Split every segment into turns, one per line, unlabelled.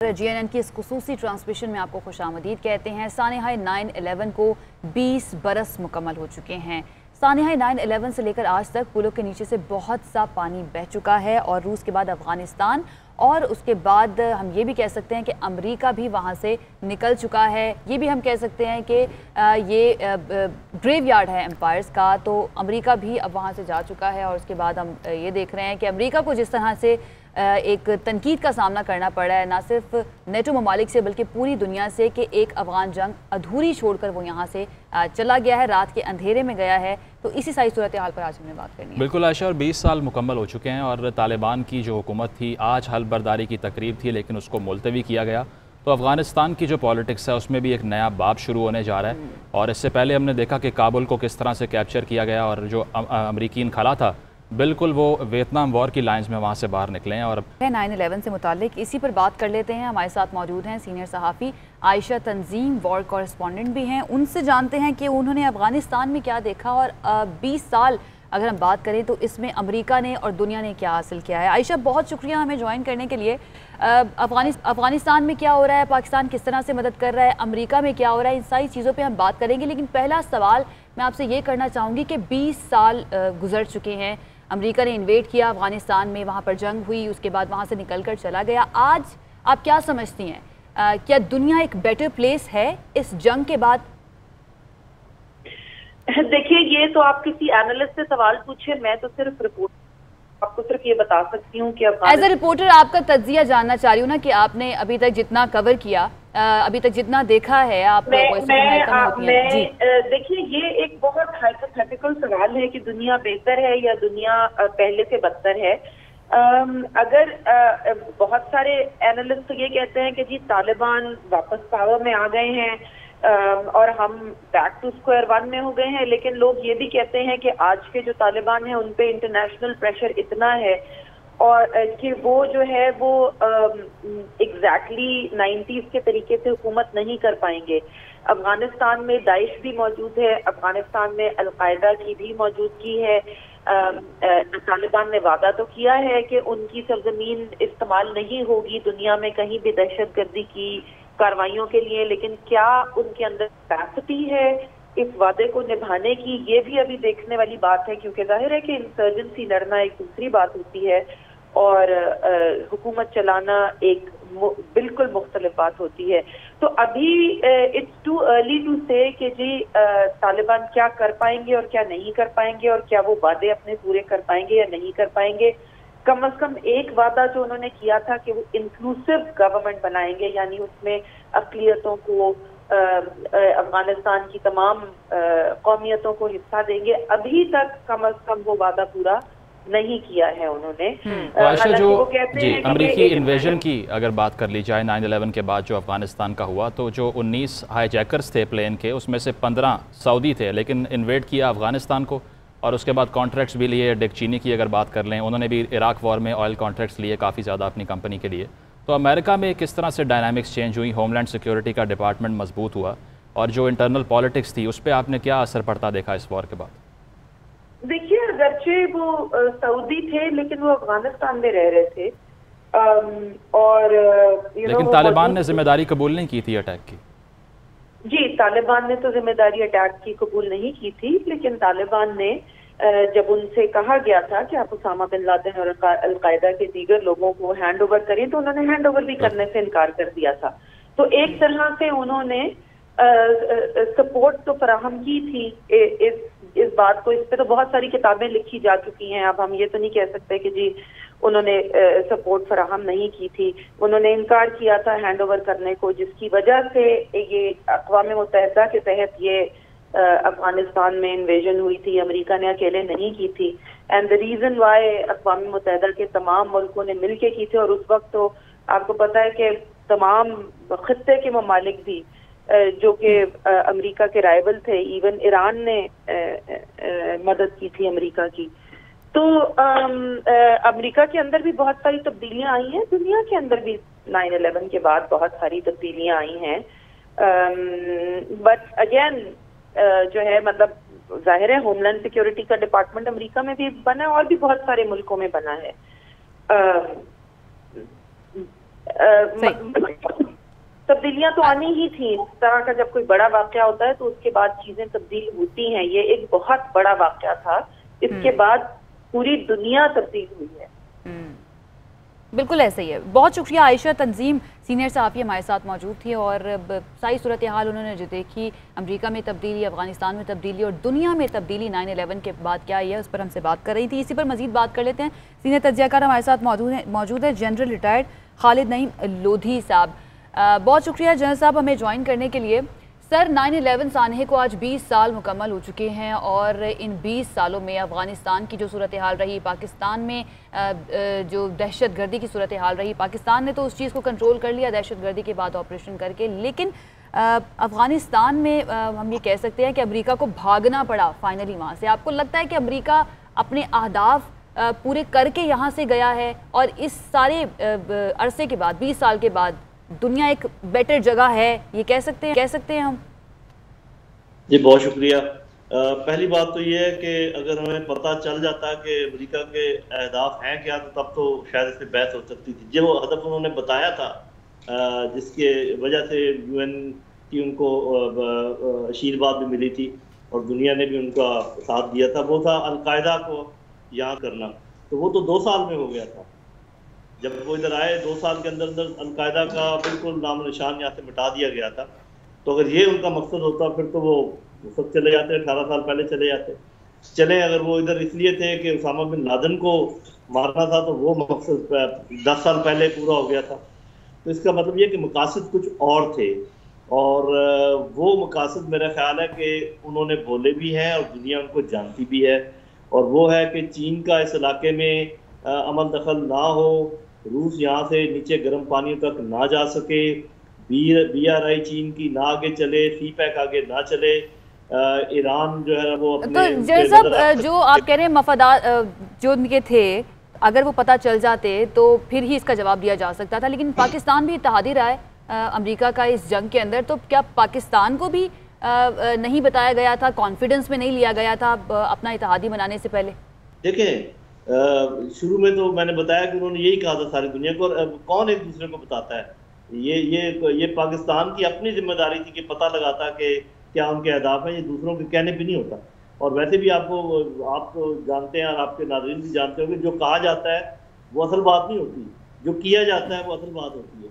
GNN की इस खुसूसी transmission में आपको खुशामदीद कहते हैं। सानिहाए 9/11 को 20 बरस मुकम्मल हो चुके हैं। सानिहाए 9/11 से लेकर आज तक पुलों के नीचे से बहुत सा पानी बह चुका है और रूस के बाद अफगानिस्तान और उसके बाद हम ये भी कह सकते हैं कि अमेरिका भी वहाँ से निकल चुका है। ये भी हम कह सकते हैं कि ये ग्रेवयार्ड है एम्पायर्स का, तो अमेरिका भी अब वहाँ से जा चुका है। और उसके बाद हम ये देख रहे हैं कि अमेरिका को जिस तरह से एक तनकीद का सामना करना पड़ा है, ना सिर्फ नेटो ममालिक से बल्कि पूरी दुनिया से, कि एक अफगान जंग अधूरी छोड़कर वो यहाँ से चला गया है, रात के अंधेरे में गया है। तो इसी सारी सूरत हाल पर आज हमने बात करनी है।
बिल्कुल आयशा, और 20 साल मुकम्मल हो चुके हैं और तालिबान की जो हुकूमत थी, आज हल बर्दारी की तकरीब थी लेकिन उसको मुलतवी किया गया। तो अफगानिस्तान की जो पॉलिटिक्स है उसमें भी एक नया बाब शुरू होने जा रहा है। और इससे पहले हमने देखा कि काबुल को किस तरह से कैप्चर किया गया और जो अमरीकी खला था बिल्कुल वो वियतनाम वॉर की लाइंस में वहाँ से बाहर निकले हैं। और
9/11 से मुतालिक इसी पर बात कर लेते हैं। हमारे साथ मौजूद हैं सीनियर सहाफ़ी आयशा तंजीम, वॉर कॉरेस्पॉन्डेंट भी हैं। उनसे जानते हैं कि उन्होंने अफगानिस्तान में क्या देखा और 20 साल अगर हम बात करें तो इसमें अमेरिका ने और दुनिया ने क्या हासिल किया है। आयशा, बहुत शुक्रिया हमें ज्वाइन करने के लिए। अफगानिस्तान में क्या हो रहा है, पाकिस्तान किस तरह से मदद कर रहा है, अमेरिका में क्या हो रहा है, इन सारी चीज़ों पे हम बात करेंगे। लेकिन पहला सवाल मैं आपसे ये करना चाहूँगी कि 20 साल गुजर चुके हैं, अमेरिका ने इन्वेड किया अफगानिस्तान में, वहाँ पर जंग हुई, उसके बाद वहाँ से निकल कर चला गया। आज आप क्या समझती हैं, क्या दुनिया एक बेटर प्लेस है इस जंग के बाद?
देखिए, ये तो आप किसी एनालिस्ट से सवाल पूछे, मैं तो सिर्फ रिपोर्ट आपको सिर्फ ये बता सकती हूँ कि
एज ए रिपोर्टर आपका तज्जिया जानना चाह रही हूँ ना, कि आपने अभी तक जितना कवर किया, अभी तक जितना देखा है आप।
देखिए, ये एक बहुत हाइपोथेटिकल सवाल है कि दुनिया बेहतर है या दुनिया पहले से बदतर है। अगर बहुत सारे एनालिस्ट ये कहते हैं कि जी तालिबान वापस पावर में आ गए हैं और हम बैक टू स्क्वायर वन में हो गए हैं, लेकिन लोग ये भी कहते हैं कि आज के जो तालिबान हैं उन पे इंटरनेशनल प्रेशर इतना है और कि वो जो है वो एग्जैक्टली 90s के तरीके से हुकूमत नहीं कर पाएंगे। अफगानिस्तान में दाइश भी मौजूद है, अफगानिस्तान में अलकायदा की भी मौजूदगी है। तालिबान ने वादा तो किया है कि उनकी सरजमीन इस्तेमाल नहीं होगी दुनिया में कहीं भी दहशतगर्दी की कार्रवाइयों के लिए, लेकिन क्या उनके अंदर कैपेसिटी है इस वादे को निभाने की, ये भी अभी देखने वाली बात है। क्योंकि जाहिर है कि इंसर्जेंसी लड़ना एक दूसरी बात होती है और हुकूमत चलाना एक बिल्कुल मुख्तलिफ बात होती है। तो अभी इट्स टू अर्ली टू से कि जी तालिबान क्या कर पाएंगे और क्या नहीं कर पाएंगे और क्या वो वादे अपने पूरे कर पाएंगे या नहीं कर पाएंगे। कम से कम एक वादा जो उन्होंने किया था कि वो इंक्लूसिव गवर्नमेंट बनाएंगे, यानी उसमें अक़लियतों को, अफगानिस्तान की तमाम कौमियतों को हिस्सा देंगे। अभी तक कम से कम वो वादा पूरा नहीं किया है उन्होंने।
आयशा, जो जी अमेरिकी इन्वेजन की अगर बात कर ली जाए 9/11 के बाद जो अफगानिस्तान का हुआ, तो जो 19 हाईजैकर्स थे प्लेन के, उसमें से 15 सऊदी थे, लेकिन इन्वेड किया अफगानिस्तान को और उसके बाद कॉन्ट्रैक्ट्स भी लिए। डिक चीनी की अगर बात कर लें, उन्होंने भी इराक वॉर में ऑयल कॉन्ट्रैक्ट्स लिए काफ़ी ज़्यादा अपनी कंपनी के लिए। तो अमेरिका में किस तरह से डायनामिक्स चेंज हुई, होमलैंड सिक्योरिटी का डिपार्टमेंट मजबूत हुआ और जो इंटरनल पॉलिटिक्स थी उस पर आपने क्या असर पड़ता देखा इस वॉर के बाद?
देखिए, अगरचे वो सऊदी थे लेकिन वो अफगानिस्तान में रह रहे थे और
लेकिन तालिबान ने जिम्मेदारी कबूल नहीं की थी अटैक की।
जी, तालिबान ने तो जिम्मेदारी अटैक की कबूल नहीं की थी, लेकिन तालिबान ने जब उनसे कहा गया था कि आप उसामा बिन लादेन और अलकायदा के दीगर लोगों को हैंड ओवर करें, तो उन्होंने हैंड ओवर भी करने से इनकार कर दिया था। तो एक तरह से उन्होंने सपोर्ट तो फराहम की थी इस बात को। इस पे तो बहुत सारी किताबें लिखी जा चुकी हैं। अब हम ये तो नहीं कह सकते कि जी उन्होंने सपोर्ट फराहम नहीं की थी। उन्होंने इनकार किया था हैंड ओवर करने को, जिसकी वजह से ये अक़वाम मुत्तहिदा के तहत ये अफगानिस्तान में इन्वेजन हुई थी। अमेरिका ने अकेले नहीं की थी। एंड द रीजन वाई अक़वाम मुत्तहिदा के तमाम मुल्कों ने मिलकर की थी। और उस वक्त तो आपको पता है कि तमाम खित्ते के ममालिक भी जो कि अमेरिका के राइवल थे, इवन ईरान ने मदद की थी अमेरिका की। तो अमेरिका के अंदर भी बहुत सारी तब्दीलियां आई हैं, दुनिया के अंदर भी 9/11 के बाद बहुत सारी तब्दीलियां आई हैं। बट अगेन जो है, मतलब जाहिर है होमलैंड सिक्योरिटी का डिपार्टमेंट अमेरिका में भी बना है और भी बहुत सारे मुल्कों में बना है। तब्दीलियां तो आनी ही थी। इस तरह का जब कोई बड़ा वाकया होता है तो उसके बाद चीजें तब्दील होती हैं। ये एक बहुत बड़ा वाकया था, इसके बाद पूरी दुनिया तब्दील हुई है।
बिल्कुल ऐसा ही है। बहुत शुक्रिया आयशा। तंजीम सीनियर सहाफ़ी हमारे साथ मौजूद थी और सारी सूरत हाल उन्होंने जो देखी, अमेरिका में तब्दीली, अफगानिस्तान में तब्दीली और दुनिया में तब्दीली 9/11 के बाद क्या है, उस पर हमसे बात कर रही थी। इसी पर मजीद बात कर लेते हैं। सीनियर तज्जियाकार हमारे साथ मौजूद है जनरल रिटायर्ड खालिद नईम लोधी साहब। बहुत शुक्रिया जनरल साहब हमें ज्वाइन करने के लिए। सर, 9/11 सानहे को आज 20 साल मुकम्मल हो चुके हैं और इन 20 सालों में अफ़गानिस्तान की जो सूरत हाल रही, पाकिस्तान में जो दहशत गर्दी की सूरत हाल रही, पाकिस्तान ने तो उस चीज़ को कंट्रोल कर लिया दहशत गर्दी के बाद ऑपरेशन करके, लेकिन अफ़गानिस्तान में हम ये कह सकते हैं कि अमेरिका को भागना पड़ा फाइनली वहाँ से। आपको लगता है कि अमेरिका अपने अहदाफ पूरे करके यहाँ से गया है और इस सारे अरसे के बाद, 20 साल के बाद दुनिया एक बेटर जगह है, ये कह सकते हैं हम?
जी बहुत शुक्रिया। पहली बात तो ये है कि अगर हमें पता चल जाता कि अमेरिका के अहदाफ हैं क्या, तो तब तो शायद इस पर बहस हो सकती थी। जो हदफ उन्होंने बताया था, जिसके वजह से UN की उनको आशीर्वाद भी मिली थी और दुनिया ने भी उनका साथ दिया था, वो था अलकायदा को यहाँ करना। तो वो तो 2 साल में हो गया था। जब वो इधर आए 2 साल के अंदर अंदर अलकायदा का बिल्कुल नाम निशान यहाँ से मिटा दिया गया था। तो अगर ये उनका मकसद होता फिर तो वो सब चले जाते, 18 साल पहले चले जाते। चले अगर वो इधर इसलिए थे कि उसामा बिन लादेन को मारना था, तो वो मकसद 10 साल पहले पूरा हो गया था। तो इसका मतलब ये कि मकासद कुछ और थे और वो मकासद मेरा ख्याल है कि उन्होंने बोले भी हैं और दुनिया उनको जानती भी है, और वो है कि चीन का इस इलाके में अमल दखल ना हो, रूस यहाँ से नीचे गर्म पानी तक ना जा सके, BRI चीन की ना आगे चले, CPEC आगे ना चले, ईरान जो है वो अपने
तो जय साहब, जो आप कह रहे हैं मफादात जो उनके थे, अगर वो पता चल जाते तो फिर ही इसका जवाब दिया जा सकता था, लेकिन पाकिस्तान भी इत्तेहादी रहा है अमेरिका का इस जंग के अंदर, तो क्या पाकिस्तान को भी नहीं बताया गया था, कॉन्फिडेंस में नहीं लिया गया था अपना इत्तेहादी बनाने से पहले?
देखें, शुरू में तो मैंने बताया कि उन्होंने यही कहा था सारी दुनिया को, और कौन एक दूसरे को बताता है। ये पाकिस्तान की अपनी जिम्मेदारी थी कि पता लगाता कि क्या उनके अहदाफ हैं, ये दूसरों के कहने पे नहीं होता। और वैसे भी आप जानते हैं और आपके नाज़रीन भी जानते होंगे, जो कहा जाता है वो असल बात नहीं होती, जो किया जाता है वो असल बात होती है।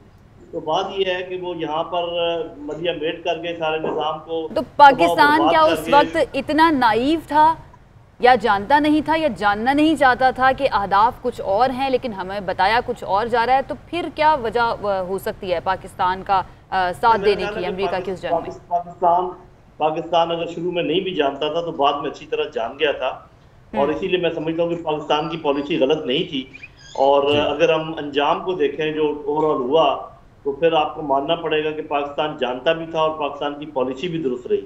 तो बात यह है कि वो यहाँ पर मदिया मेट करके सारे निज़ाम को,
तो पाकिस्तान क्या उस वक्त इतना नाइव था या जानता नहीं था या जानना नहीं चाहता था कि अहदाफ कुछ और हैं लेकिन हमें बताया कुछ और जा रहा है? तो फिर क्या वजह हो सकती है पाकिस्तान का साथ देने की अमेरिका की उस जंग में?
पाकिस्तान अगर शुरू में नहीं भी जानता था तो बाद में अच्छी तरह जान गया था, और इसीलिए मैं समझता हूँ कि पाकिस्तान की पॉलिसी गलत नहीं थी। और अगर हम अंजाम को देखें जो ओवरऑल हुआ, तो फिर आपको मानना पड़ेगा कि पाकिस्तान जानता भी था और पाकिस्तान की पॉलिसी भी दुरुस्त रही।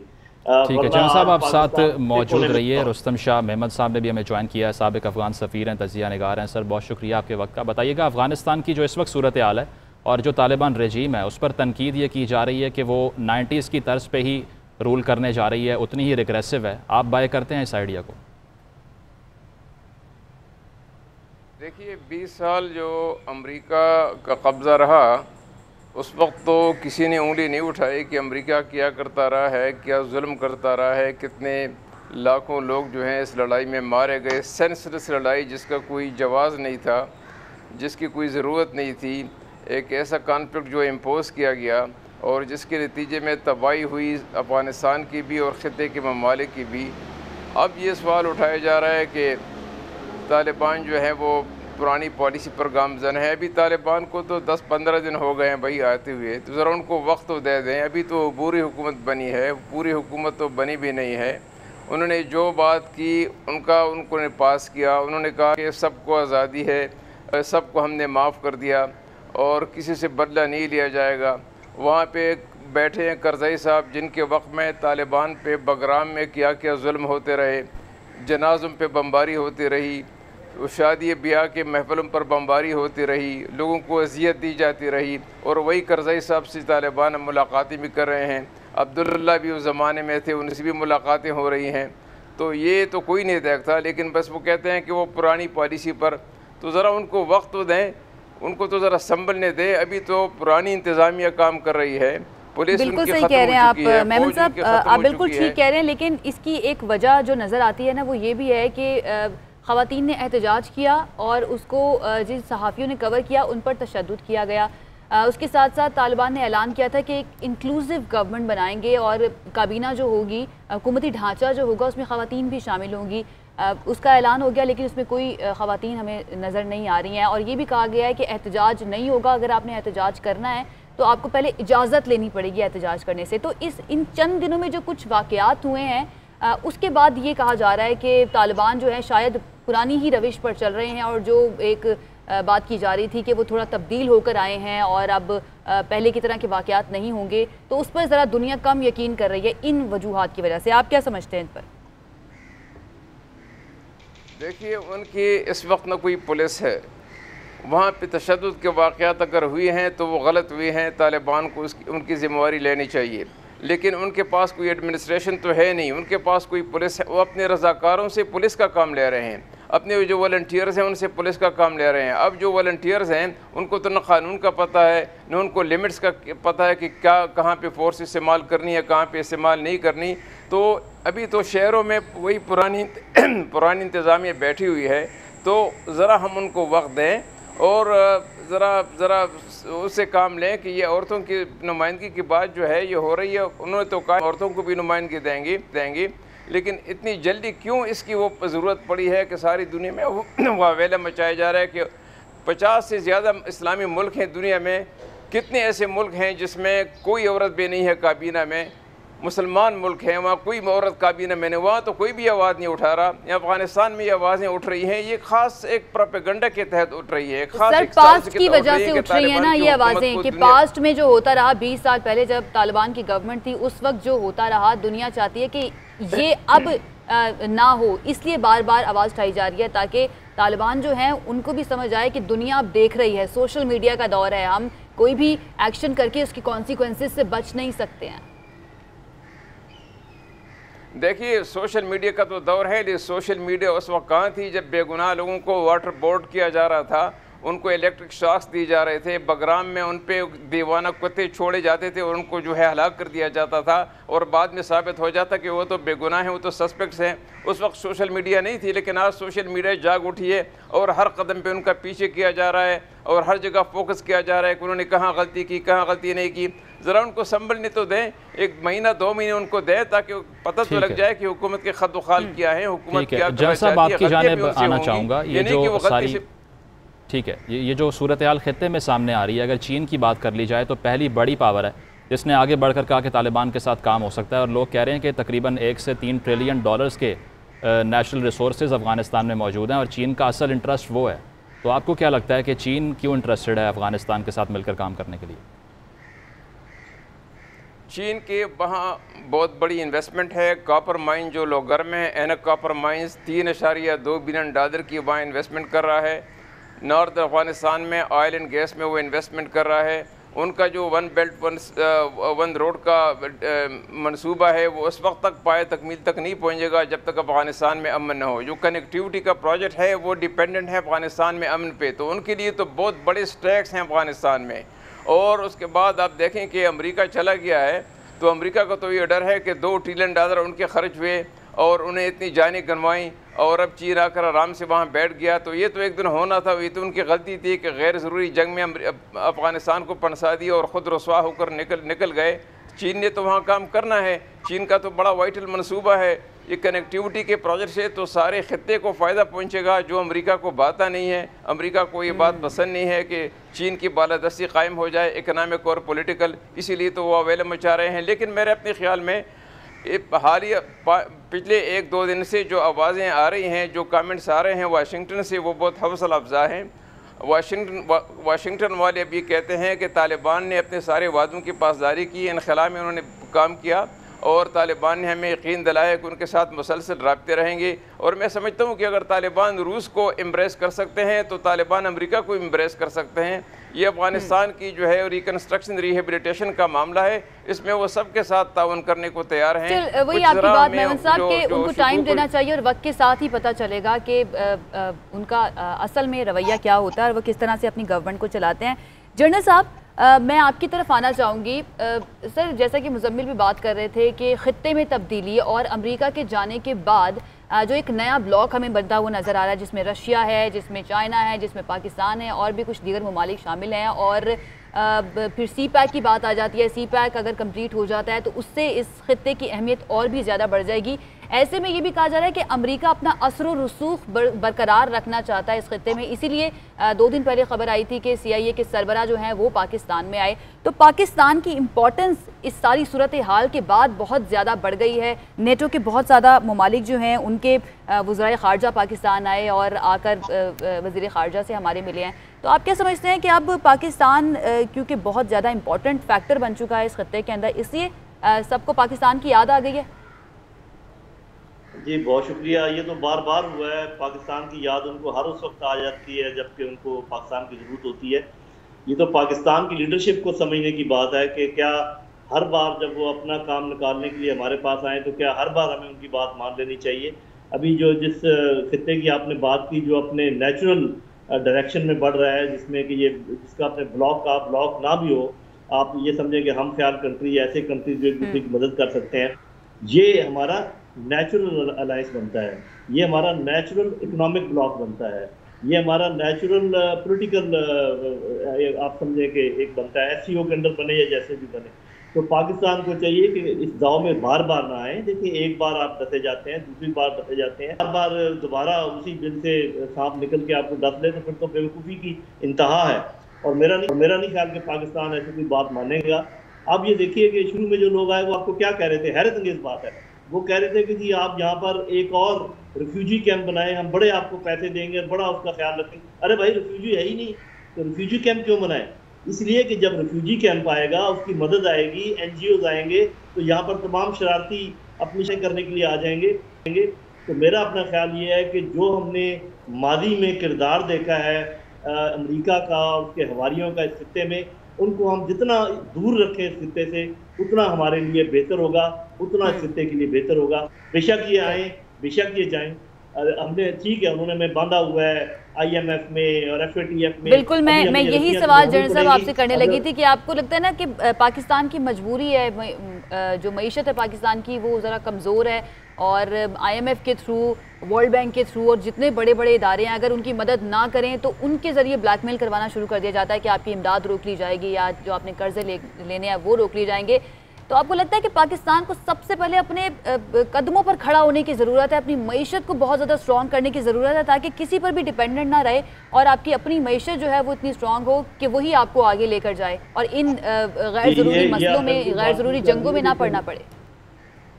ठीक है जनरल साहब, आप साथ मौजूद रहिए। रुस्तम शाह मेहमद साहब ने भी हमें ज्वाइन किया है, साबिक अफगान सफ़ीर हैं, तजिया निगार हैं। सर बहुत शुक्रिया आपके वक्त का। बताइएगा अफगानिस्तान की जो इस वक्त सूरत हाल है और जो तालिबान रजीम है उस पर तनकीद ये की जा रही है कि वो 90s की तर्ज पे ही रूल करने जा रही है, उतनी ही रिग्रेसिव है। आप बाय करते हैं इस आइडिया को?
देखिए 20 साल जो अमेरिका का कब्ज़ा रहा, उस वक्त तो किसी ने उंगली नहीं उठाई कि अमेरिका क्या करता रहा है, क्या जुल्म करता रहा है, कितने लाखों लोग जो हैं इस लड़ाई में मारे गए। सेंसलेस लड़ाई जिसका कोई जवाज़ नहीं था, जिसकी कोई ज़रूरत नहीं थी, एक ऐसा कॉन्फ्लिक्ट जो इम्पोज़ किया गया और जिसके नतीजे में तबाही हुई अफ़गानिस्तान की भी और ख़ित्ते के ममालिक की भी। अब ये सवाल उठाया जा रहा है कि तालिबान जो है वो पुरानी पॉलिसी पर गामजन है। अभी तालिबान को तो 10-15 दिन हो गए हैं भाई आते हुए, तो ज़रा उनको वक्त तो दे दें। अभी तो पूरी हुकूमत बनी है, पूरी हुकूमत तो बनी भी नहीं है। उन्होंने जो बात की उनको ने पास किया, उन्होंने कहा कि सबको आज़ादी है, सबको हमने माफ़ कर दिया और किसी से बदला नहीं लिया जाएगा। वहाँ पे बैठे हैं करज़ई साहब, जिनके वक्त में तालिबान पे बगराम में क्या क्या जुल्म होते रहे, जनाज़ों पे बमबारी होती रही, शादी ब्याह के महफलों पर बमबारी होती रही, लोगों को अजियत दी जाती रही, और वही करज़ई साहब से तालिबान मुलाकातें भी कर रहे हैं। अब्दुल्ला भी उस ज़माने में थे, उनसे भी मुलाकातें हो रही हैं। तो ये तो कोई नहीं देखता, लेकिन बस वो कहते हैं कि वो पुरानी पॉलिसी पर, तो ज़रा उनको वक्त तो दें। उनको तो ज़रा संभलने दे। अभी तो पुरानी इंतज़ामिया काम कर रही है, पुलिस
बिल्कुल सही कह रहे हैं आप मेमन साहब, आप बिल्कुल ठीक कह रहे हैं। लेकिन इसकी एक वजह जो नज़र आती है ना, वो ये भी है कि ख़वातीन ने एहतजाज किया और उसको जिन सहाफ़ियों ने कवर किया उन पर तशद्दुद किया गया। उसके साथ साथ तालिबान ने ऐलान किया था कि एक इंक्लूसिव गवर्नमेंट बनाएंगे और काबीना जो होगी, हुकूमती ढांचा जो होगा, उसमें ख़वातीन भी शामिल होंगी। उसका ऐलान हो गया, लेकिन उसमें कोई ख़वातीन हमें नज़र नहीं आ रही हैं। और ये भी कहा गया है कि एहतजाज नहीं होगा, अगर आपने एहतजाज करना है तो आपको पहले इजाज़त लेनी पड़ेगी एहतजाज करने से। तो इन चंद दिनों में जो कुछ वाक़यात हुए हैं, उसके बाद ये कहा जा रहा है कि तालिबान जो है शायद पुरानी ही रविश पर चल रहे हैं और जो एक बात की जा रही थी कि वो थोड़ा तब्दील होकर आए हैं और अब पहले की तरह के वाक़यात नहीं होंगे, तो उस पर ज़रा दुनिया कम यकीन कर रही है इन वजूहात की वजह से। आप क्या समझते हैं इन पर?
देखिए, उनकी इस वक्त न कोई पुलिस है, वहाँ पे तशद्दुद के वाक़यात अगर हुए हैं तो वो गलत हुए हैं, तालिबान को उनकी ज़िम्मेवारी लेनी चाहिए। लेकिन उनके पास कोई एडमिनिस्ट्रेशन तो है नहीं, उनके पास कोई पुलिस है। वो अपने रज़ाकारों से पुलिस का काम ले रहे हैं, अपने जो वॉलंटियर्स हैं उनसे पुलिस का काम ले रहे हैं। अब जो वॉलंटियर्स हैं उनको तो न कानून का पता है, न उनको लिमिट्स का पता है कि क्या कहाँ पे फोर्स इस्तेमाल करनी है, कहाँ पे इस्तेमाल नहीं करनी। तो अभी तो शहरों में वही पुरानी इंतज़ामिया बैठी हुई है। तो ज़रा हम उनको वक्त दें और ज़रा उससे काम लें कि ये औरतों की नुमाइंदगी की बात जो है ये हो रही है। उन्होंने तो कहा औरतों को भी नुमाइंदगी देंगी, लेकिन इतनी जल्दी क्यों इसकी वो ज़रूरत पड़ी है कि सारी दुनिया में वावेला मचाया जा रहा है कि 50 से ज़्यादा इस्लामी मुल्क हैं दुनिया में। कितने ऐसे मुल्क हैं जिसमें कोई औरत भी नहीं है काबीना में? मुसलमान मुल्क हैं, वहाँ कोई औरत काबीना में नहीं, वहाँ तो कोई भी आवाज़ नहीं उठा रहा। यहाँ अफगानिस्तान में ये आवाज़ें उठ रही हैं, ये खास एक प्रोपेगेंडा के तहत उठ रही है। खास
सर, पास्ट की वजह से उठ रही है ना ये आवाज़ें कि पास्ट में जो होता रहा 20 साल पहले जब तालिबान की गवर्नमेंट थी, उस वक्त जो होता रहा, दुनिया चाहती है कि ये अब ना हो, इसलिए बार बार आवाज़ उठाई जा रही है ताकि तालिबान जो हैं उनको भी समझ आए कि दुनिया अब देख रही है, सोशल मीडिया का दौर है, हम कोई भी एक्शन करके उसकी कॉन्सिक्वेंसेस से बच नहीं सकते हैं।
देखिए, सोशल मीडिया का तो दौर है, लेकिन सोशल मीडिया उस वक्त कहाँ थी जब बेगुनाह लोगों को वाटर बोर्ड किया जा रहा था, उनको इलेक्ट्रिक शॉक्स दिए जा रहे थे, बगराम में उन पे दीवाना कुत्ते छोड़े जाते थे और उनको जो है हलाक कर दिया जाता था और बाद में साबित हो जाता कि वो तो बेगुनाह हैं, वो तो सस्पेक्ट्स हैं। उस वक्त सोशल मीडिया नहीं थी, लेकिन आज सोशल मीडिया जाग उठी है और हर कदम पे उनका पीछे किया जा रहा है और हर जगह फोकस किया जा रहा है कि उन्होंने कहाँ गलती की, कहाँ गलती नहीं की। ज़रा उनको संभलने तो दें, 1 महीना 2 महीने उनको दें ताकि पता तो लग जाए कि हुकूमत के खद-व-खाल क्या है, हुकूमत क्या
करना चाहती है। आपकी जानिब आना चाहूँगा, ये जो सारी ठीक है, ये जो सूरत हाल खित्ते में सामने आ रही है, अगर चीन की बात कर ली जाए तो पहली बड़ी पावर है जिसने आगे बढ़कर कहा कि तालिबान के साथ काम हो सकता है और लोग कह रहे हैं कि तकरीबन 1 से 3 ट्रिलियन डॉलर्स के नेशनल रिसोर्सेज अफ़गानिस्तान में मौजूद हैं और चीन का असल इंटरेस्ट वो है। तो आपको क्या लगता है कि चीन क्यों इंटरेस्टेड है अफ़गानिस्तान के साथ मिलकर काम करने के लिए?
चीन के वहाँ बहुत बड़ी इन्वेस्टमेंट है। कॉपर माइन जो लोगर में है, एनक कॉपर माइंस 3.2 बिलियन डॉलर की वहाँ इन्वेस्टमेंट कर रहा है। नॉर्थ अफ़गानिस्तान में ऑयल एंड गैस में वो इन्वेस्टमेंट कर रहा है। उनका जो 1 बेल्ट 1 रोड का मंसूबा है वो उस वक्त तक पाए तकमील तक नहीं पहुँचेगा जब तक अफ़गानिस्तान में अमन न हो। जो कनेक्टिविटी का प्रोजेक्ट है वो डिपेंडेंट है अफ़गानिस्तान में अमन पे, तो उनके लिए तो बहुत बड़े स्टैक्स हैं अफ़गानिस्तान में। और उसके बाद आप देखें कि अमेरिका चला गया है, तो अमेरिका का तो ये डर है कि 2 ट्रिलियन डॉलर उनके खर्च हुए और उन्हें इतनी जानें गंवाई और अब चीन आकर आराम से वहाँ बैठ गया। तो ये तो एक दिन होना था, ये तो उनकी गलती थी कि गैर ज़रूरी जंग में अफ़गानिस्तान को पनसा दिया और ख़ुद रसवा होकर निकल गए। चीन ने तो वहाँ काम करना है, चीन का तो बड़ा वाइटल मनसूबा है। ये कनेक्टिविटी के प्रोजेक्ट से तो सारे ख़ित्ते को फ़ायदा पहुँचेगा, जो अमेरिका को बाता नहीं है। अमेरिका को ये बात पसंद नहीं है कि चीन की बालादस्ती कायम हो जाए इकनॉमिक और पॉलिटिकल, इसीलिए तो वो अवेल मचा रहे हैं। लेकिन मेरे अपने ख्याल में हालिया पिछले 1-2 दिन से जो आवाज़ें आ रही हैं, जो कमेंट्स आ रहे हैं वाशिंगटन से, वो बहुत हौसला अफजा हैं। वाशिंगटन वाले अब ये कहते हैं कि तालिबान ने अपने सारे वादों की पासदारी की, इनखला में उन्होंने काम किया और तालिबान ने हमें यकीन दिलाया कि उनके साथ मुसलसल रबते रहेंगे। और मैं समझता हूँ कि अगर तालिबान रूस को एम्ब्रेस कर सकते हैं तो तालिबान अमेरिका को एम्ब्रेस कर सकते हैं। ये अफ़गानिस्तान की जो है रिकन्स्ट्रक्शन रिहेबिलिटेशन का मामला है, इसमें वो सबके साथ ताउन करने को तैयार हैं।
वही आपकी बात मेमन साहब के उनको टाइम देना चाहिए और वक्त के साथ ही पता चलेगा कि उनका असल में रवैया क्या होता है और वो किस तरह से अपनी गवर्नमेंट को चलाते हैं। जनरल साहब, मैं आपकी तरफ आना चाहूँगी। सर, जैसा कि मुजम्मिल भी बात कर रहे थे कि ख़ित्ते में तब्दीली और अमेरिका के जाने के बाद जो एक नया ब्लॉक हमें बनता हुआ नज़र आ रहा है, जिसमें रशिया है, जिसमें चाइना है, जिसमें पाकिस्तान है और भी कुछ दीगर ममालिक शामिल हैं, और फिर सी पैक की बात आ जाती है। सी पैक अगर कंप्लीट हो जाता है तो उससे इस खित्ते की अहमियत और भी ज़्यादा बढ़ जाएगी। ऐसे में ये भी कहा जा रहा है कि अमेरिका अपना असर व रसूख बरकरार रखना चाहता है इस खित्ते में। इसीलिए 2 दिन पहले खबर आई थी कि CIA के सरबराह जो हैं वो पाकिस्तान में आए। तो पाकिस्तान की इम्पोर्टेंस इस सारी सूरत हाल के बाद बहुत ज़्यादा बढ़ गई है। नेटो के बहुत ज़्यादा ममालिक जो हैं उनके वज़राए ख़ारजा पाकिस्तान आए और आकर वज़ीर ख़ारजा से हमारे मिले हैं। तो आप क्या समझते हैं कि अब पाकिस्तान क्योंकि बहुत ज़्यादा इम्पोर्टेंट फैक्टर बन चुका है इस खित्ते के अंदर, इसलिए सबको पाकिस्तान की याद आ गई है?
जी बहुत शुक्रिया। ये तो बार बार हुआ है, पाकिस्तान की याद उनको हर उस वक्त आ जाती है जबकि उनको पाकिस्तान की ज़रूरत होती है। ये तो पाकिस्तान की लीडरशिप को समझने की बात है कि क्या हर बार जब वो अपना काम निकालने के लिए हमारे पास आए तो क्या हर बार हमें उनकी बात मान लेनी चाहिए। अभी जो जिस खित्ते की आपने बात की जो अपने नेचुरल डायरेक्शन में बढ़ रहा है, जिसमें कि ये जिसका अपने ब्लॉक ना भी हो, आप ये समझें कि हम ख्याल कंट्री ऐसे कंट्री जो एक दूसरे की मदद कर सकते हैं, ये हमारा नेचुरल अलायंस बनता है, ये हमारा नेचुरल इकोनॉमिक ब्लॉक बनता है, ये हमारा नेचुरल पॉलिटिकल आप समझें कि एक बनता है। SCO के अंदर बने या जैसे भी बने, तो पाकिस्तान को चाहिए कि इस दाव में बार बार ना आए। देखिए, एक बार आप डसे जाते हैं, दूसरी बार डसे जाते हैं, बार बार दोबारा उसी बिल से सांप निकल के आपको डस ले तो फिर तो बेवकूफ़ी की इंतहा है। और मेरा नहीं ख्याल कि पाकिस्तान ऐसी कोई बात मानेगा। अब ये देखिए कि शुरू में जो लोग आए वो आपको क्या कह रहे थे, हैरत अंगेज बात है, वो कह रहे थे कि जी आप यहाँ पर एक और रिफ्यूजी कैंप बनाए, हम बड़े आपको पैसे देंगे, बड़ा उसका ख्याल रखेंगे। अरे भाई, रिफ्यूजी है ही नहीं तो रिफ्यूजी कैंप क्यों बनाए? इसलिए कि जब रिफ्यूजी कैंप आएगा, उसकी मदद आएगी, NGOs आएंगे तो यहाँ पर तमाम शरारती अपनी शे करने के लिए आ जाएंगे। तो मेरा अपना ख्याल ये है कि जो हमने मादी में किरदार देखा है अमेरिका का और उसके हवारियों का इस खित्ते में, उनको हम जितना दूर रखें इस खित्ते से उतना हमारे लिए बेहतर होगा, उतना इस खित्ते के लिए बेहतर होगा। बेशक ये आए, बेशक ये जाएं, हमने ठीक है उन्होंने हमें बांधा हुआ है IMF में और FATF में। बिल्कुल,
मैं यही सवाल जनरल साहब आपसे करने लगी थी कि आपको लगता है ना कि पाकिस्तान की मजबूरी है, जो मईशत है पाकिस्तान की वो ज़रा कमज़ोर है और IMF के थ्रू, वर्ल्ड बैंक के थ्रू और जितने बड़े बड़े इदारे हैं अगर उनकी मदद ना करें तो उनके ज़रिए ब्लैकमेल करवाना शुरू कर दिया जाता है कि आपकी इमदाद रोक ली जाएगी या जो आपने कर्जे लेने हैं वो रोक ली जाएंगे। तो आपको लगता है कि पाकिस्तान को सबसे पहले अपने कदमों पर खड़ा होने की ज़रूरत है, अपनी मईशत को बहुत ज़्यादा स्ट्रॉन्ग करने की ज़रूरत है ताकि किसी पर भी डिपेंडेंट ना रहे और आपकी अपनी मईशत जो है वो इतनी स्ट्रॉन्ग हो कि वही आपको आगे लेकर जाए और इन गैर ज़रूरी मसलों में, गैर ज़रूरी जंगों में ना पड़ना पड़े?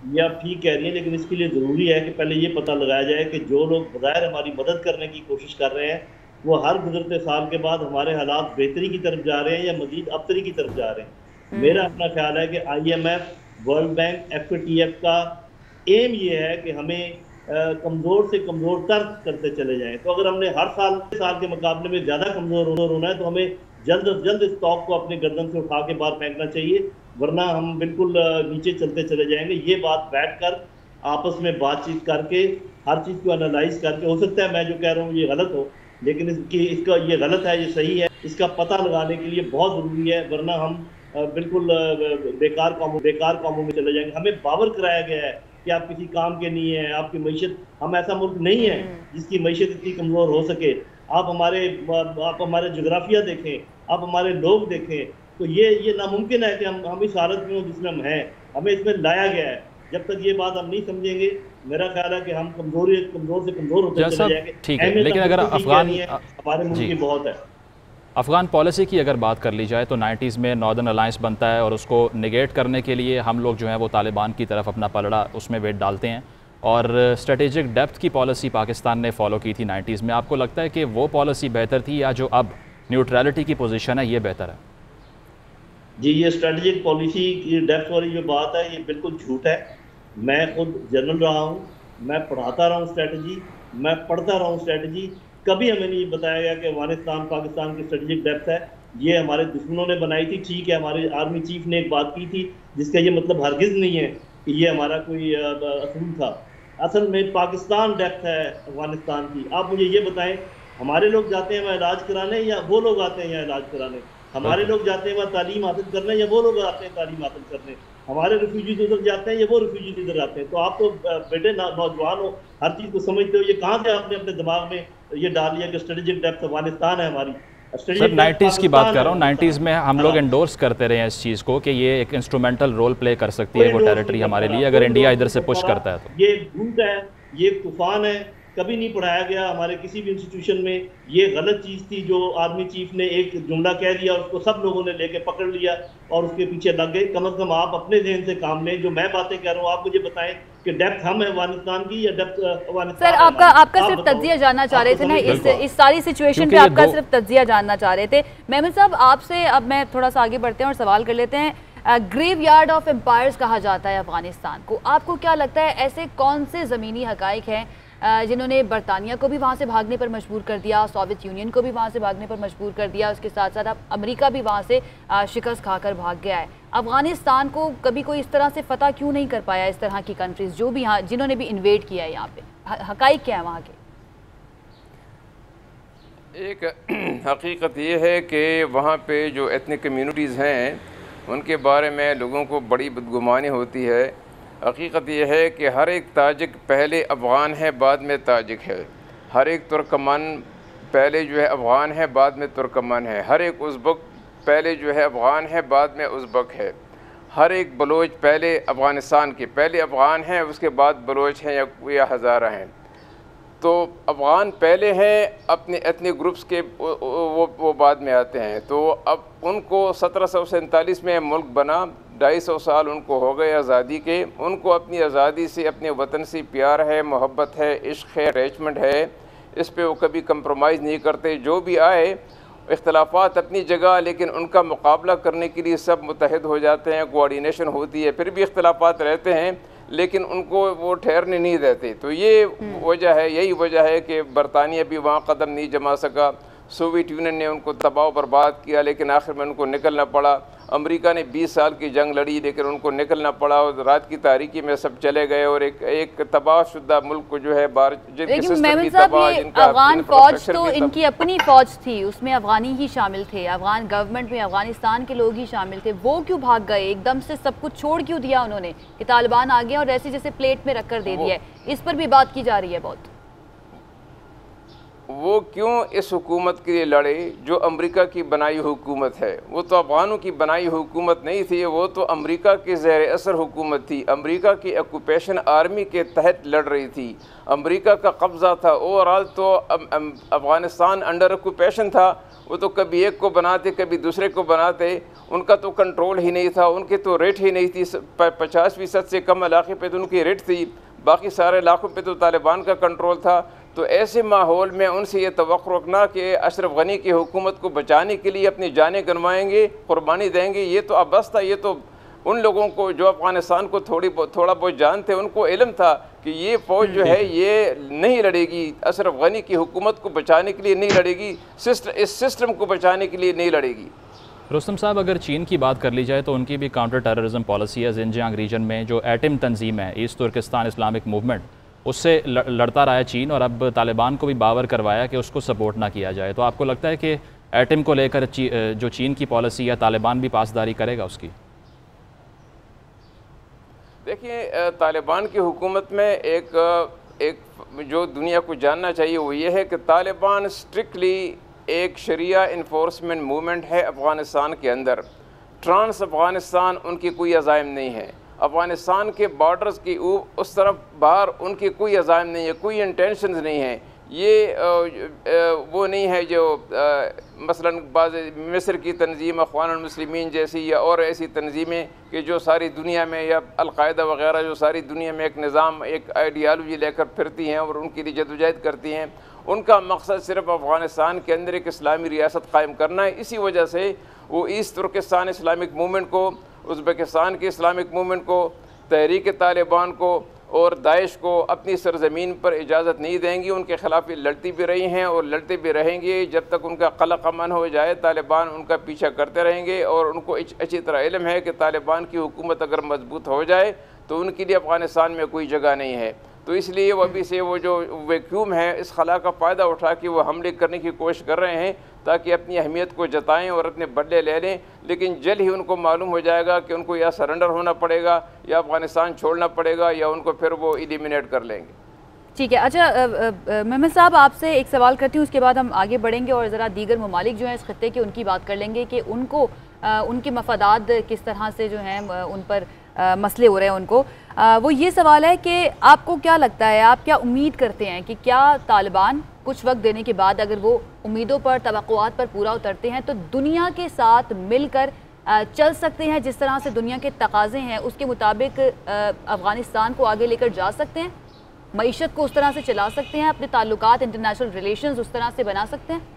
ये आप ठीक कह रही हैं, लेकिन इसके लिए ज़रूरी है कि पहले ये पता लगाया जाए कि जो लोग बग़ैर हमारी मदद करने की कोशिश कर रहे हैं वो हर गुजरते साल के बाद हमारे हालात बेहतरी की तरफ जा रहे हैं या मज़ीद अबतरी की तरफ जा रहे हैं। मेरा अपना ख्याल है कि IMF, वर्ल्ड बैंक, FATF का एम ये है कि हमें कमज़ोर से कमज़ोर तर करते चले जाएं। तो अगर हमने हर साल के मुकाबले में ज़्यादा कमज़ोर होना है तो हमें जल्द अज जल्द इस तौक को अपने गर्दन से उठा के बाहर फेंकना चाहिए, वरना हम बिल्कुल नीचे चलते चले जाएंगे। ये बात बैठकर आपस में बातचीत करके हर चीज़ को एनालाइज करके, हो सकता है मैं जो कह रहा हूँ ये गलत हो, लेकिन इसका ये गलत है, ये सही है, इसका पता लगाने के लिए बहुत ज़रूरी है, वरना हम बिल्कुल बेकार कामों में चले जाएंगे। हमें बावर कराया गया है कि आप किसी काम के नहीं हैं, आपकी मईशत, हम ऐसा मुल्क नहीं है जिसकी मईशत इतनी कमज़ोर हो सके। आप हमारे जोग्राफिया देखें, आप हमारे लोग देखें, तो ये नामुमकिन है कि हम इस हालत में हो जिसमें हम हैं। हमें इसमें लाया गया है। जब तक ये बात हम नहीं समझेंगे, मेरा ख्याल है कि हम कमज़ोर से कमज़ोर होते चले जाएंगे।
ठीक है, लेकिन अगर
हमारे मुल्क की बहुत है।
अफ़गान पॉलिसी की अगर बात कर ली जाए तो 90s में नॉर्दर्न अलायंस बनता है और उसको निगेट करने के लिए हम लोग जो हैं वो तालिबान की तरफ अपना पलड़ा उसमें वेट डालते हैं और स्ट्रेटेजिक डेप्थ की पॉलिसी पाकिस्तान ने फॉलो की थी 90s में। आपको लगता है कि वो पॉलिसी बेहतर थी या जो अब न्यूट्रलिटी की पोजीशन है ये बेहतर है?
जी, ये स्ट्रेटेजिक पॉलिसी की डेप्थ वाली जो बात है ये बिल्कुल झूठ है। मैं खुद जनरल रहा हूँ, मैं पढ़ाता रहा हूँ स्ट्रेटजी, मैं पढ़ता रहा हूँ स्ट्रेटजी। कभी हमें नहीं बताया गया कि अफगानिस्तान पाकिस्तान की स्ट्रेटेजिक डेप्थ है। ये हमारे दुश्मनों ने बनाई थी, ठीक है, हमारे आर्मी चीफ ने एक बात की थी, जिसका ये मतलब हरगिज़ नहीं है कि ये हमारा कोई असूल था। असल में पाकिस्तान डेप्थ है अफगानिस्तान की। आप मुझे ये बताएं, हमारे लोग जाते हैं वहाँ इलाज कराने या वो लोग आते हैं यहाँ इलाज कराने? हमारे लोग जाते हैं वहाँ तालीम हासिल करने या वो लोग आते हैं तालीम हासिल करने? हमारे रिफ्यूजीज उधर जाते हैं या वो रिफ्यूजीज इधर आते हैं? तो आप तो बेटे नौजवान हो, हर चीज़ को समझते हो, ये कहाँ से आपने अपने दिमाग में ये डाल लिया कि स्ट्रेटेजिक डेप्थ अफगानिस्तान है हमारी?
सर 90s की बात कर रहा हूँ, 90s में हम लोग एंडोर्स करते रहे हैं इस चीज़ को कि ये एक इंस्ट्रूमेंटल रोल प्ले कर सकती है वो टेरिटरी हमारे लिए, अगर इंडिया इधर से पुश करता है तो।
ये झूठ है, ये तूफान है, कभी नहीं पढ़ाया गया हमारे किसी भी इंस्टीट्यूशन में। ये गलत चीज़ थी जो आर्मी चीफ ने एक जुमला कह दिया, उसको सब लोगों ने लेके पकड़ लिया और उसके पीछे लग गए। कम से कम आप अपने ज़हन से काम लें। जो मैं बातें कह रहा हूँ आप मुझे बताएं कि डेप्थ हम है अफगानिस्तान की या डेप्थ अफगानिस्तान?
सर आपका सिर्फ तज्जिया जानना चाह रहे थे ना इस सारी सिचुएशन पे, आपका सिर्फ तज्जिया जानना चाह रहे थे। मेमन साहब आपसे अब मैं थोड़ा सा आगे बढ़ते हैं और सवाल कर लेते हैं। ग्रेव यार्ड ऑफ एम्पायर्स कहा जाता है अफगानिस्तान को, आपको क्या लगता है ऐसे कौन से ज़मीनी हकाइक हैं जिन्होंने बरतानिया को भी वहाँ से भागने पर मजबूर कर दिया, सोवियत यूनियन को भी वहाँ से भागने पर मजबूर कर दिया, उसके साथ साथ अब अमेरिका भी वहाँ से शिकस्त खाकर भाग गया है। अफगानिस्तान को कभी कोई इस तरह से फतह क्यों नहीं कर पाया, इस तरह की कंट्रीज जो भी यहाँ जिन्होंने भी इन्वेड किया है यहाँ पे? हकाइक क्या है वहाँ के?
एक हकीकत ये है कि वहाँ पे जो एथनिक कम्युनिटीज़ हैं उनके बारे में लोगों को बड़ी बदगुमानी होती है। हकीकत यह है कि हर एक ताजिक पहले अफ़गान है बाद में ताजिक है, हर एक तुर्कमन पहले जो है अफ़गान है बाद में तुर्कमन है, हर एक उज़्बक पहले जो है अफ़गान है बाद में उज़्बक है, हर एक बलोच पहले अफ़गानिस्तान के पहले अफ़गान है उसके बाद बलोच हैं या हज़ारा हैं। तो अफ़गान पहले हैं, अपने एथनिक ग्रुप्स के वो बाद में आते हैं। तो अब उनको 1747 में मुल्क बना, 250 साल उनको हो गए आज़ादी के। उनको अपनी आज़ादी से, अपने वतन से प्यार है, मोहब्बत है, इश्क़ है, अटैचमेंट है, इस पे वो कभी कंप्रोमाइज़ नहीं करते। जो भी आए इख्तलाफात अपनी जगह, लेकिन उनका मुकाबला करने के लिए सब मुत्तहिद हो जाते हैं, कोऑर्डिनेशन होती है। फिर भी इख्तलाफात रहते हैं लेकिन उनको वो ठहरने नहीं देते। तो ये वजह है, यही वजह है कि बरतानिया भी वहाँ कदम नहीं जमा सका। सोवियत यूनियन ने उनको तबाह बर्बाद किया लेकिन आखिर में उनको निकलना पड़ा। अमेरिका ने 20 साल की जंग लड़ी लेकिन उनको निकलना पड़ा और रात की तारीकी में सब चले गए और एक तबाहशुदा मुल्क को जो है बाहर
लेकिन मेमन साहब ये अफगान फौज तो इनकी अपनी फौज थी, उसमें अफगानी ही शामिल थे, अफगान गवर्नमेंट में अफगानिस्तान के लोग ही शामिल थे। वो क्यों भाग गए एकदम से, सब कुछ छोड़ क्यों दिया उन्होंने कि तालिबान आ गया और ऐसे जैसे प्लेट में रख कर दे दिया है? इस पर भी बात की जा रही है बहुत।
वो क्यों इस हुकूमत के लिए लड़े जो अमेरिका की बनाई हुकूमत है? वो तो अफगानों की बनाई हुकूमत नहीं थी, वो तो अमेरिका के ज़ेर असर हुकूमत थी। अमेरिका की ऑक्यूपेशन आर्मी के तहत लड़ रही थी, अमेरिका का कब्ज़ा था। ओवरऑल तो अफगानिस्तान अंडर ऑक्यूपेशन था। वो तो कभी एक को बनाते कभी दूसरे को बनाते, उनका तो कंट्रोल ही नहीं था, उनके तो रेट ही नहीं थी। 50% से कम इलाके पे तो उनकी रेट थी, बाकी सारे इलाकों पे तो तालिबान का कंट्रोल था। तो ऐसे माहौल में उनसे ये तवक्कुर रखना कि अशरफ गनी की हुकूमत को बचाने के लिए अपनी जानें गंवाएंगे, कुर्बानी देंगे, ये तो अबस था। ये तो उन लोगों को जो अफ़गानिस्तान को थोड़ा बहुत जानते, उनको इल्म था कि ये फ़ौज जो है ये नहीं लड़ेगी, अशरफ गनी की हुकूमत को बचाने के लिए नहीं लड़ेगी, इस सिस्टम को बचाने के लिए नहीं लड़ेगी।
रुस्तम साहब, अगर चीन की बात कर ली जाए तो उनकी भी काउंटर टेररिज्म पॉलिसी है। ज़िनजियांग रीजन में जो एटम तंजीम है ईस्ट तुर्किस्तान इस्लामिक मूवमेंट, उससे लड़ता रहा है चीन और अब तालिबान को भी बावर करवाया कि उसको सपोर्ट ना किया जाए। तो आपको लगता है कि एटम को लेकर जो चीन की पॉलिसी है तालिबान भी पासदारी करेगा उसकी?
देखिए, तालिबान की हुकूमत में एक जो दुनिया को जानना चाहिए वो ये है कि तालिबान स्ट्रिक्टली एक शरिया इन्फोर्समेंट मूवमेंट है अफ़गानिस्तान के अंदर। ट्रांस अफ़गानिस्तान उनकी कोई अज़ाइम नहीं है। अफ़गानिस्तान के बॉर्डर्स की उस तरफ बाहर उनकी कोई अज़ाइम नहीं है, कोई इंटेंशंस नहीं है। ये वो नहीं है जो मसलन बाज़ मिस्र की तंजीम अख़वानुल मुस्लिमीन जैसी या और ऐसी तंजीमें कि जो सारी दुनिया में, या अल-कायदा वग़ैरह जो सारी दुनिया में एक निज़ाम, एक आइडियालॉजी लेकर फिरती हैं और उनके लिए जदोजहद करती हैं। उनका मकसद सिर्फ अफ़गानिस्तान के अंदर एक इस्लामी रियासत कायम करना है। इसी वजह से वो ईस्ट तुर्किस्तान इस्लामिक मूवमेंट को, उज़्बेकिस्तान की इस्लामिक मूवमेंट को, तहरीक तालिबान को और दाइश को अपनी सरजमीन पर इजाज़त नहीं देंगी। उनके ख़िलाफ़ लड़ती भी रही हैं और लड़ते भी रहेंगी। जब तक उनका क़लक़ अमन हो जाए तालिबान उनका पीछा करते रहेंगे। और उनको अच्छी तरह इल्म है कि तालिबान की हुकूमत अगर मजबूत हो जाए तो उनके लिए अफ़गानिस्तान में कोई जगह नहीं है। तो इसलिए वो अभी से वो जो वैक्यूम है इस खला का फ़ायदा उठा के वो हमले करने की कोशिश कर रहे हैं ताकि अपनी अहमियत को जताएं और अपने बदले ले लें। लेकिन जल्द ही उनको मालूम हो जाएगा कि उनको या सरेंडर होना पड़ेगा या अफ़गानिस्तान छोड़ना पड़ेगा या उनको फिर वो एलिमिनेट कर लेंगे।
ठीक है। अच्छा मेमन साहब, आपसे एक सवाल करती हूँ, उसके बाद हम आगे बढ़ेंगे और ज़रा दीगर ममालिक जो हैं इस खत्ते के उनकी बात कर लेंगे कि उनको उनके मफादात किस तरह से जो हैं उन पर मसले हो रहे हैं उनको। वो ये सवाल है कि आपको क्या लगता है, आप क्या उम्मीद करते हैं कि क्या तालिबान कुछ वक्त देने के बाद अगर वो उम्मीदों पर, तवक्कुआत पर पूरा उतरते हैं तो दुनिया के साथ मिलकर चल सकते हैं, जिस तरह से दुनिया के तकाज़े हैं उसके मुताबिक अफ़गानिस्तान को आगे लेकर जा सकते हैं, मईशत को उस तरह से चला सकते हैं, अपने ताल्लुकात, इंटरनेशनल रिलेशंस उस तरह से बना सकते हैं?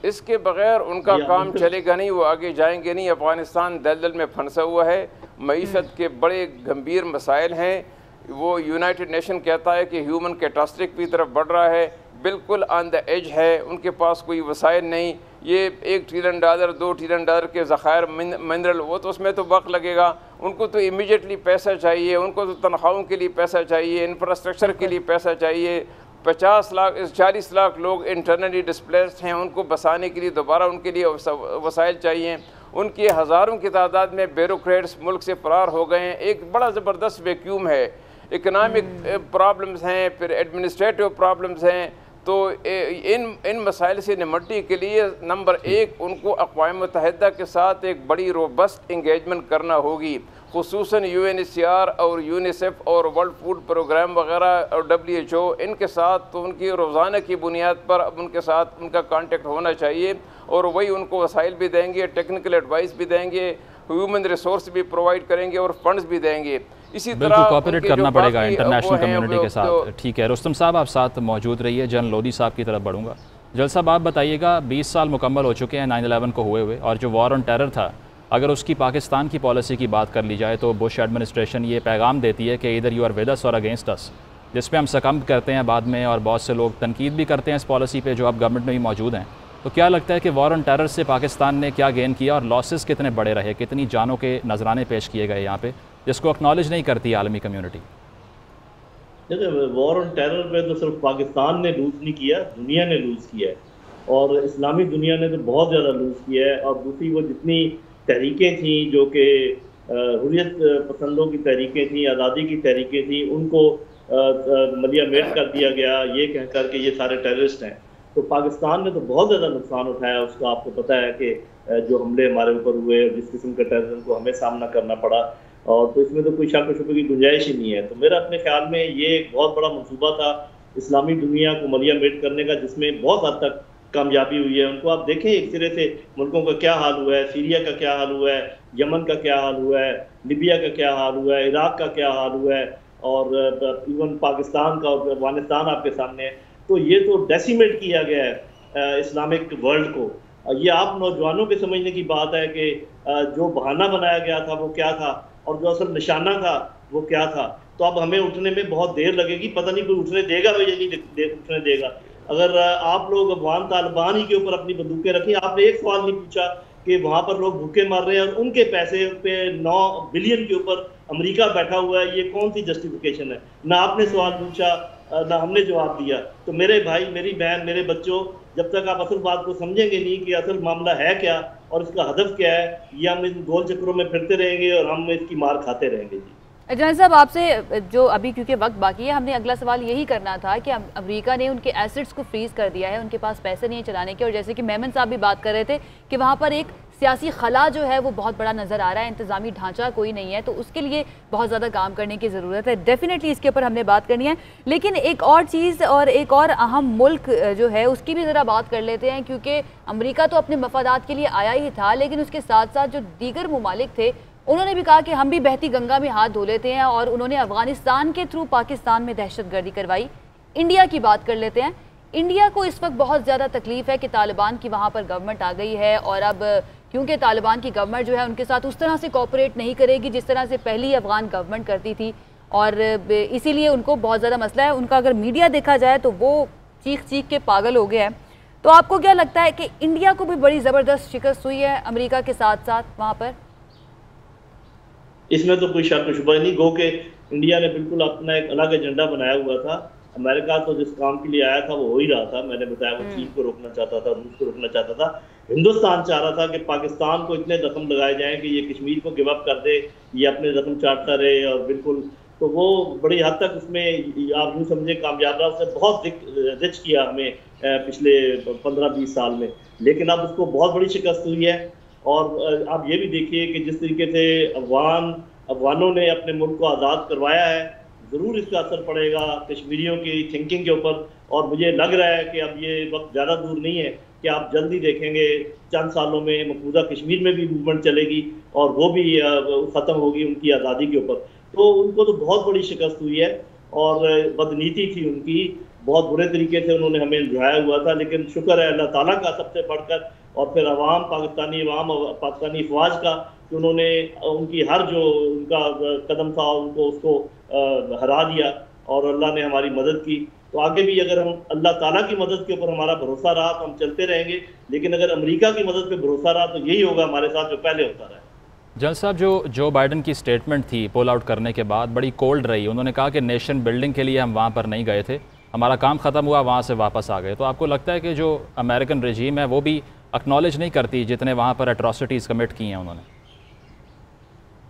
इसके बगैर उनका काम चलेगा नहीं, वो आगे जाएंगे नहीं। अफ़गानिस्तान दलदल में फंसा हुआ है, मईशत के बड़े गंभीर मसाइल हैं। वो यूनाइटेड नेशन कहता है कि ह्यूमन कैटास्ट्रिक की तरफ बढ़ रहा है, बिल्कुल ऑन द एज है। उनके पास कोई वसाइल नहीं। ये $1 ट्रिलियन $2 ट्रिलियन के ज़खायर मिनरल, वो तो उसमें तो वक्त लगेगा। उनको तो इमीडिएटली पैसा चाहिए, उनको तो तनख्वाहों के लिए पैसा चाहिए, इंफ्रास्ट्रक्चर के लिए पैसा चाहिए। 40 लाख लोग इंटरनली डिस्प्लेस्ड हैं, उनको बसाने के लिए दोबारा उनके लिए वसाइल चाहिए। उनकी हज़ारों की तादाद में ब्यूरोक्रेट्स मुल्क से फरार हो गए हैं। एक बड़ा ज़बरदस्त वैक्यूम है। इकनॉमिक प्रॉब्लम्स हैं, फिर एडमिनिस्ट्रेटिव प्रॉब्लम्स हैं। तो इन मसाइल से निमटने के लिए नंबर 1 उनको अक़वाम मुत्तहिदा के साथ एक बड़ी रोबस्ट इंगेजमेंट करना होगी, खुसूसन UNHCR और यूनिसेफ और वर्ल्ड फूड प्रोग्राम वगैरह और WHO, इनके साथ तो उनकी रोज़ाना की बुनियाद पर अब उनके साथ उनका कांटेक्ट होना चाहिए और वही उनको वसाइल भी देंगे, टेक्निकल एडवाइस भी देंगे, ह्यूमन रिसोर्स भी प्रोवाइड करेंगे और फंड्स भी देंगे। इसी तरह
कोऑपरेट करना पड़ेगा इंटरनेशनल कम्युनिटी के साथ। ठीक है, रुस्तम साहब आप साथ मौजूद रहिए। जनरल लोधी साहब की तरफ बढ़ूंगा। जनरल साहब आप बताइएगा, 20 साल मुकम्मल हो चुके हैं 9/11 को हुए और जो वॉर ऑन टेरर था, अगर उसकी पाकिस्तान की पॉलिसी की बात कर ली जाए तो बुश एडमिनिस्ट्रेशन ये पैगाम देती है कि इधर यू आर विद अस और अगेंस्ट अस, जिस पे हम सकम्ब करते हैं बाद में और बहुत से लोग तनकीद भी करते हैं इस पॉलिसी पे जो अब गवर्नमेंट में भी मौजूद हैं। तो क्या लगता है कि वॉर ऑन टेरर से पाकिस्तान ने क्या गेन किया और लॉसेस कितने बड़े रहे, कितनी जानों के नजराने पेश किए गए यहाँ पे, जिसको एक्नॉलेज नहीं करती आलमी कम्युनिटी?
देखिए, वॉर ऑन टेरर पे तो सिर्फ पाकिस्तान ने लूज़ नहीं किया, दुनिया ने लूज़ किया है और इस्लामी दुनिया ने तो बहुत ज़्यादा लूज़ किया है। और दूसरी वो जितनी तहरीकें थी जो कि हुर्रियत पसंदों की तहरीकें थी, आज़ादी की तहरीकें थी, उनको मलिया मेट कर दिया गया ये कह कर के ये सारे टेररिस्ट हैं। तो पाकिस्तान ने तो बहुत ज़्यादा नुकसान उठाया। उसका आपको पता है कि जो हमले हमारे ऊपर हुए, जिस किस्म का टेररिज्म को हमें सामना करना पड़ा, और तो इसमें तो कोई शक शुबे की गुंजाइश ही नहीं है। तो मेरा अपने ख्याल में ये एक बहुत बड़ा मंसूबा था इस्लामी दुनिया को मलिया मेट करने का, जिसमें बहुत हद तक कामयाबी हुई है। उनको आप देखें एक सिरे से मुल्कों का क्या हाल हुआ है, सीरिया का क्या हाल हुआ है, यमन का क्या हाल हुआ है, लिबिया का क्या हाल हुआ है, इराक का क्या हाल हुआ है और इवन पाकिस्तान का और अफगानिस्तान आपके सामने है। तो ये तो डेसिमेट किया गया है इस्लामिक वर्ल्ड को। ये आप नौजवानों के समझने की बात है कि जो बहाना बनाया गया था वो क्या था और जो असल निशाना था वो क्या था। तो अब हमें उठने में बहुत देर लगेगी, पता नहीं कोई उठने देगा या नहीं उठने देगा। अगर आप लोग अफगान तालिबान ही के ऊपर अपनी बंदूकें रखें, आपने एक सवाल नहीं पूछा कि वहाँ पर लोग भूखे मर रहे हैं और उनके पैसे पे 9 बिलियन के ऊपर अमेरिका बैठा हुआ है, ये कौन सी जस्टिफिकेशन है? ना आपने सवाल पूछा ना हमने जवाब दिया। तो मेरे भाई, मेरी बहन, मेरे बच्चों, जब तक आप असल बात को समझेंगे नहीं कि असल मामला है क्या और इसका हदफ क्या है, ये हम इन गोल चक्रों में फिरते रहेंगे और हम इसकी मार खाते रहेंगे। जी
जनरल साहब, आपसे जो अभी क्योंकि वक्त बाकी है, हमने अगला सवाल यही करना था कि अमेरिका ने उनके एसेट्स को फ्रीज कर दिया है, उनके पास पैसे नहीं है चलाने के, और जैसे कि मेमन साहब भी बात कर रहे थे कि वहाँ पर एक सियासी खला जो है वो बहुत बड़ा नज़र आ रहा है, इंतज़ामी ढांचा कोई नहीं है, तो उसके लिए बहुत ज़्यादा काम करने की ज़रूरत है। डेफिनेटली इसके ऊपर हमने बात करनी है। लेकिन एक और चीज़ और एक और अहम मुल्क जो है उसकी भी ज़रा बात कर लेते हैं, क्योंकि अमेरिका तो अपने मफादात के लिए आया ही था, लेकिन उसके साथ साथ जो दीगर ममालिक थे उन्होंने भी कहा कि हम भी बहती गंगा में हाथ धो लेते हैं, और उन्होंने अफगानिस्तान के थ्रू पाकिस्तान में दहशतगर्दी करवाई। इंडिया की बात कर लेते हैं। इंडिया को इस वक्त बहुत ज़्यादा तकलीफ है कि तालिबान की वहाँ पर गवर्नमेंट आ गई है, और अब क्योंकि तालिबान की गवर्नमेंट जो है उनके साथ उस तरह से कोऑपरेट नहीं करेगी जिस तरह से पहली अफगान गवर्नमेंट करती थी, और इसीलिए उनको बहुत ज़्यादा मसला है। उनका अगर मीडिया देखा जाए तो वो चीख चीख के पागल हो गया है। तो आपको क्या लगता है कि इंडिया को भी बड़ी ज़बरदस्त शिकस्त हुई है अमेरिका के साथ साथ वहाँ पर?
इसमें तो कोई शक शुबा नहीं, गो के इंडिया ने बिल्कुल अपना एक अलग एजेंडा बनाया हुआ था। अमेरिका तो जिस काम के लिए आया था वो हो ही रहा था। मैंने बताया वो चीन को रोकना चाहता था, रूस को रोकना चाहता था। हिंदुस्तान चाह रहा था कि पाकिस्तान को इतने जख्म लगाए जाएं कि ये कश्मीर को गिव अप कर दे, ये अपने जख्म चाटता रहे, और बिल्कुल तो वो बड़ी हद तक उसमें आप यूँ समझे कामयाब रहा। उसने बहुत रिच किया हमें पिछले 15-20 साल में, लेकिन अब उसको बहुत बड़ी शिकस्त हुई है। और आप ये भी देखिए कि जिस तरीके से अफगानों ने अपने मुल्क को आज़ाद करवाया है, ज़रूर इसका असर पड़ेगा कश्मीरियों की थिंकिंग के ऊपर। और मुझे लग रहा है कि अब ये वक्त ज़्यादा दूर नहीं है कि आप जल्दी देखेंगे चंद सालों में मकबूजा कश्मीर में भी मूवमेंट चलेगी और वो भी ख़त्म होगी उनकी आज़ादी के ऊपर। तो उनको तो बहुत बड़ी शिकस्त हुई है, और बदनीति थी उनकी, बहुत बुरे तरीके से उन्होंने हमें लुभाया हुआ था। लेकिन शुक्र है अल्लाह ताला का सबसे बढ़कर, और फिर पाकिस्तानी अफवाज का, कि उन्होंने उनकी हर जो उनका कदम था उनको उसको हरा दिया, और अल्लाह ने हमारी मदद की। तो आगे भी अगर हम अल्लाह ताला की मदद के ऊपर हमारा भरोसा रहा तो हम चलते रहेंगे, लेकिन अगर अमेरिका की मदद पे भरोसा रहा तो यही होगा हमारे साथ जो पहले होता रहा।
जनरल साहब, जो बाइडन की स्टेटमेंट थी पुल आउट करने के बाद बड़ी कोल्ड रही। उन्होंने कहा कि नेशन बिल्डिंग के लिए हम वहाँ पर नहीं गए थे, हमारा काम ख़त्म हुआ, वहाँ से वापस आ गए। तो आपको लगता है कि जो अमेरिकन रजीम है वो भी एक्नॉलेज नहीं करती जितने वहाँ पर एट्रॉसिटीज़ कमिट की हैं उन्होंने?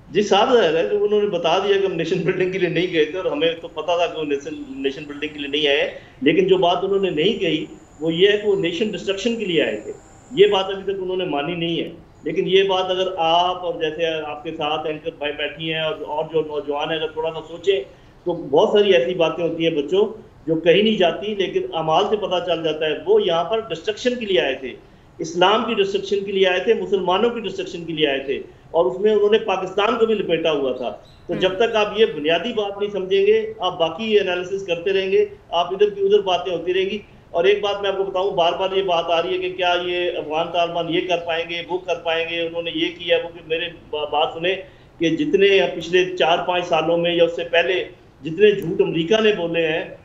जी साहब, है कि उन्होंने बता दिया कि हम नेशन बिल्डिंग के लिए नहीं गए थे, और हमें तो पता था कि वो नेशन बिल्डिंग के लिए नहीं आए। लेकिन जो बात उन्होंने नहीं कही वो ये है कि वो नेशन डिस्ट्रक्शन के लिए आए थे। ये बात अभी तक उन्होंने मानी नहीं है। लेकिन ये बात अगर आप और जैसे आपके साथ एंकर भाई बैठी हैं और जो नौजवान है अगर थोड़ा सा सोचें, तो बहुत सारी ऐसी बातें होती हैं बच्चों जो कही नहीं जाती, लेकिन अमाल से पता चल जाता है। वो यहाँ पर डिस्ट्रक्शन के लिए आए थे, इस्लाम की डिस्ट्रक्शन के लिए आए थे, मुसलमानों की डिस्ट्रक्शन के लिए आए थे, और उसमें उन्होंने पाकिस्तान को भी लपेटा हुआ था। तो जब तक आप ये बुनियादी बात नहीं समझेंगे, आप बाकी एनालिसिस करते रहेंगे, आप इधर की उधर बातें होती रहेंगी। और एक बात मैं आपको बताऊं, बार बार ये बात आ रही है कि क्या ये अफगान तालिबान ये कर पाएंगे, वो कर पाएंगे, उन्होंने ये किया वो। मेरे बात सुने कि जितने पिछले 4-5 सालों में या उससे पहले जितने झूठ अमेरिका ने बोले हैं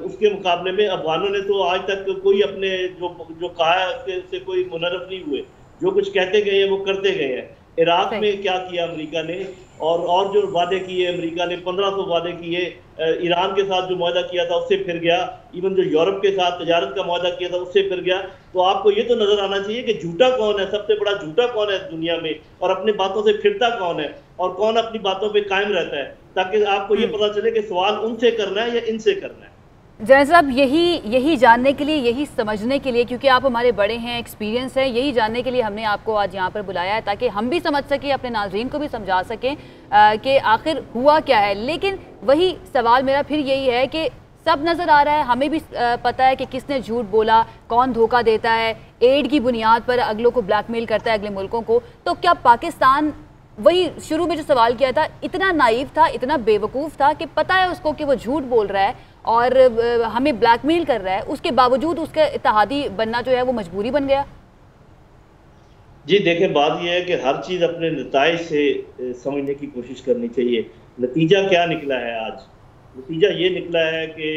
उसके मुकाबले में अफगानों ने तो आज तक कोई अपने जो कहा है उससे कोई मुनर्रफ नहीं हुए। जो कुछ कहते गए हैं वो करते गए हैं। इराक में क्या किया अमेरिका ने, और जो वादे किए अमेरिका ने, 1500 वादे किए। ईरान के साथ जो मुआहदा किया था उससे फिर गया। इवन जो यूरोप के साथ तजारत का मुआहदा किया था उससे फिर गया। तो आपको ये तो नजर आना चाहिए कि झूठा कौन है, सबसे बड़ा झूठा कौन है दुनिया में, और अपनी बातों से फिरता कौन है, और कौन अपनी बातों पे कायम रहता है, ताकि आपको ये पता चले कि सवाल उनसे करना है या इनसे करना है।
जनरल साहब, यही जानने के लिए, यही समझने के लिए, क्योंकि आप हमारे बड़े हैं, एक्सपीरियंस है, यही जानने के लिए हमने आपको आज यहाँ पर बुलाया है, ताकि हम भी समझ सकें, अपने नाज़रीन को भी समझा सकें कि आखिर हुआ क्या है। लेकिन वही सवाल मेरा फिर यही है कि सब नज़र आ रहा है, हमें भी पता है कि किसने झूठ बोला, कौन धोखा देता है, एड की बुनियाद पर अगलों को ब्लैकमेल करता है, अगले मुल्कों को। तो क्या पाकिस्तान, वही शुरू में जो सवाल किया था, इतना नाइव था, इतना बेवकूफ़ था कि पता है उसको कि वो झूठ बोल रहा है और हमें ब्लैकमेल कर रहा है, उसके बावजूद उसका इत्तेहादी बनना जो है वो मजबूरी बन गया?
जी देखें, बात यह है कि हर चीज़ अपने नताइज से समझने की कोशिश करनी चाहिए। नतीजा क्या निकला है आज? नतीजा ये निकला है कि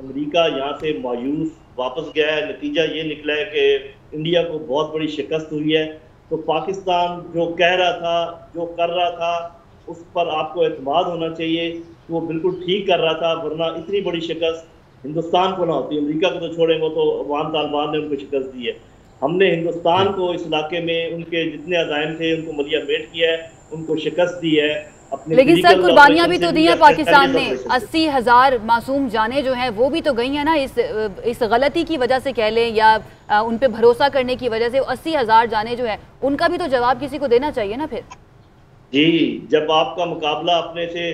अमेरिका यहाँ से मायूस वापस गया है। नतीजा ये निकला है कि इंडिया को बहुत बड़ी शिकस्त हुई है। तो पाकिस्तान जो कह रहा था, जो कर रहा था, उस पर आपको एतमाद होना चाहिए कि वो बिल्कुल ठीक कर रहा था, वरना इतनी बड़ी शिकस्त हिंदुस्तान को ना होती। अमेरिका को तो छोड़ेंगे, तो अफगान तालिबान ने उनको शिकस्त दी है। हमने हिंदुस्तान को इस इलाके में उनके जितने अज़ाइम थे उनको मलिया मेट किया है, उनको शिकस्त दी है।
लेकिन सर, कुर्बानियां भी तो दी हैं पाकिस्तान ने। 80,000 मासूम जाने जो हैं वो भी तो गई हैं ना, इस गलती की वजह से कह लें या उन पे भरोसा करने की वजह से। 80,000 जाने जो है उनका भी तो जवाब किसी को देना चाहिए ना फिर।
जी, जब आपका मुकाबला अपने से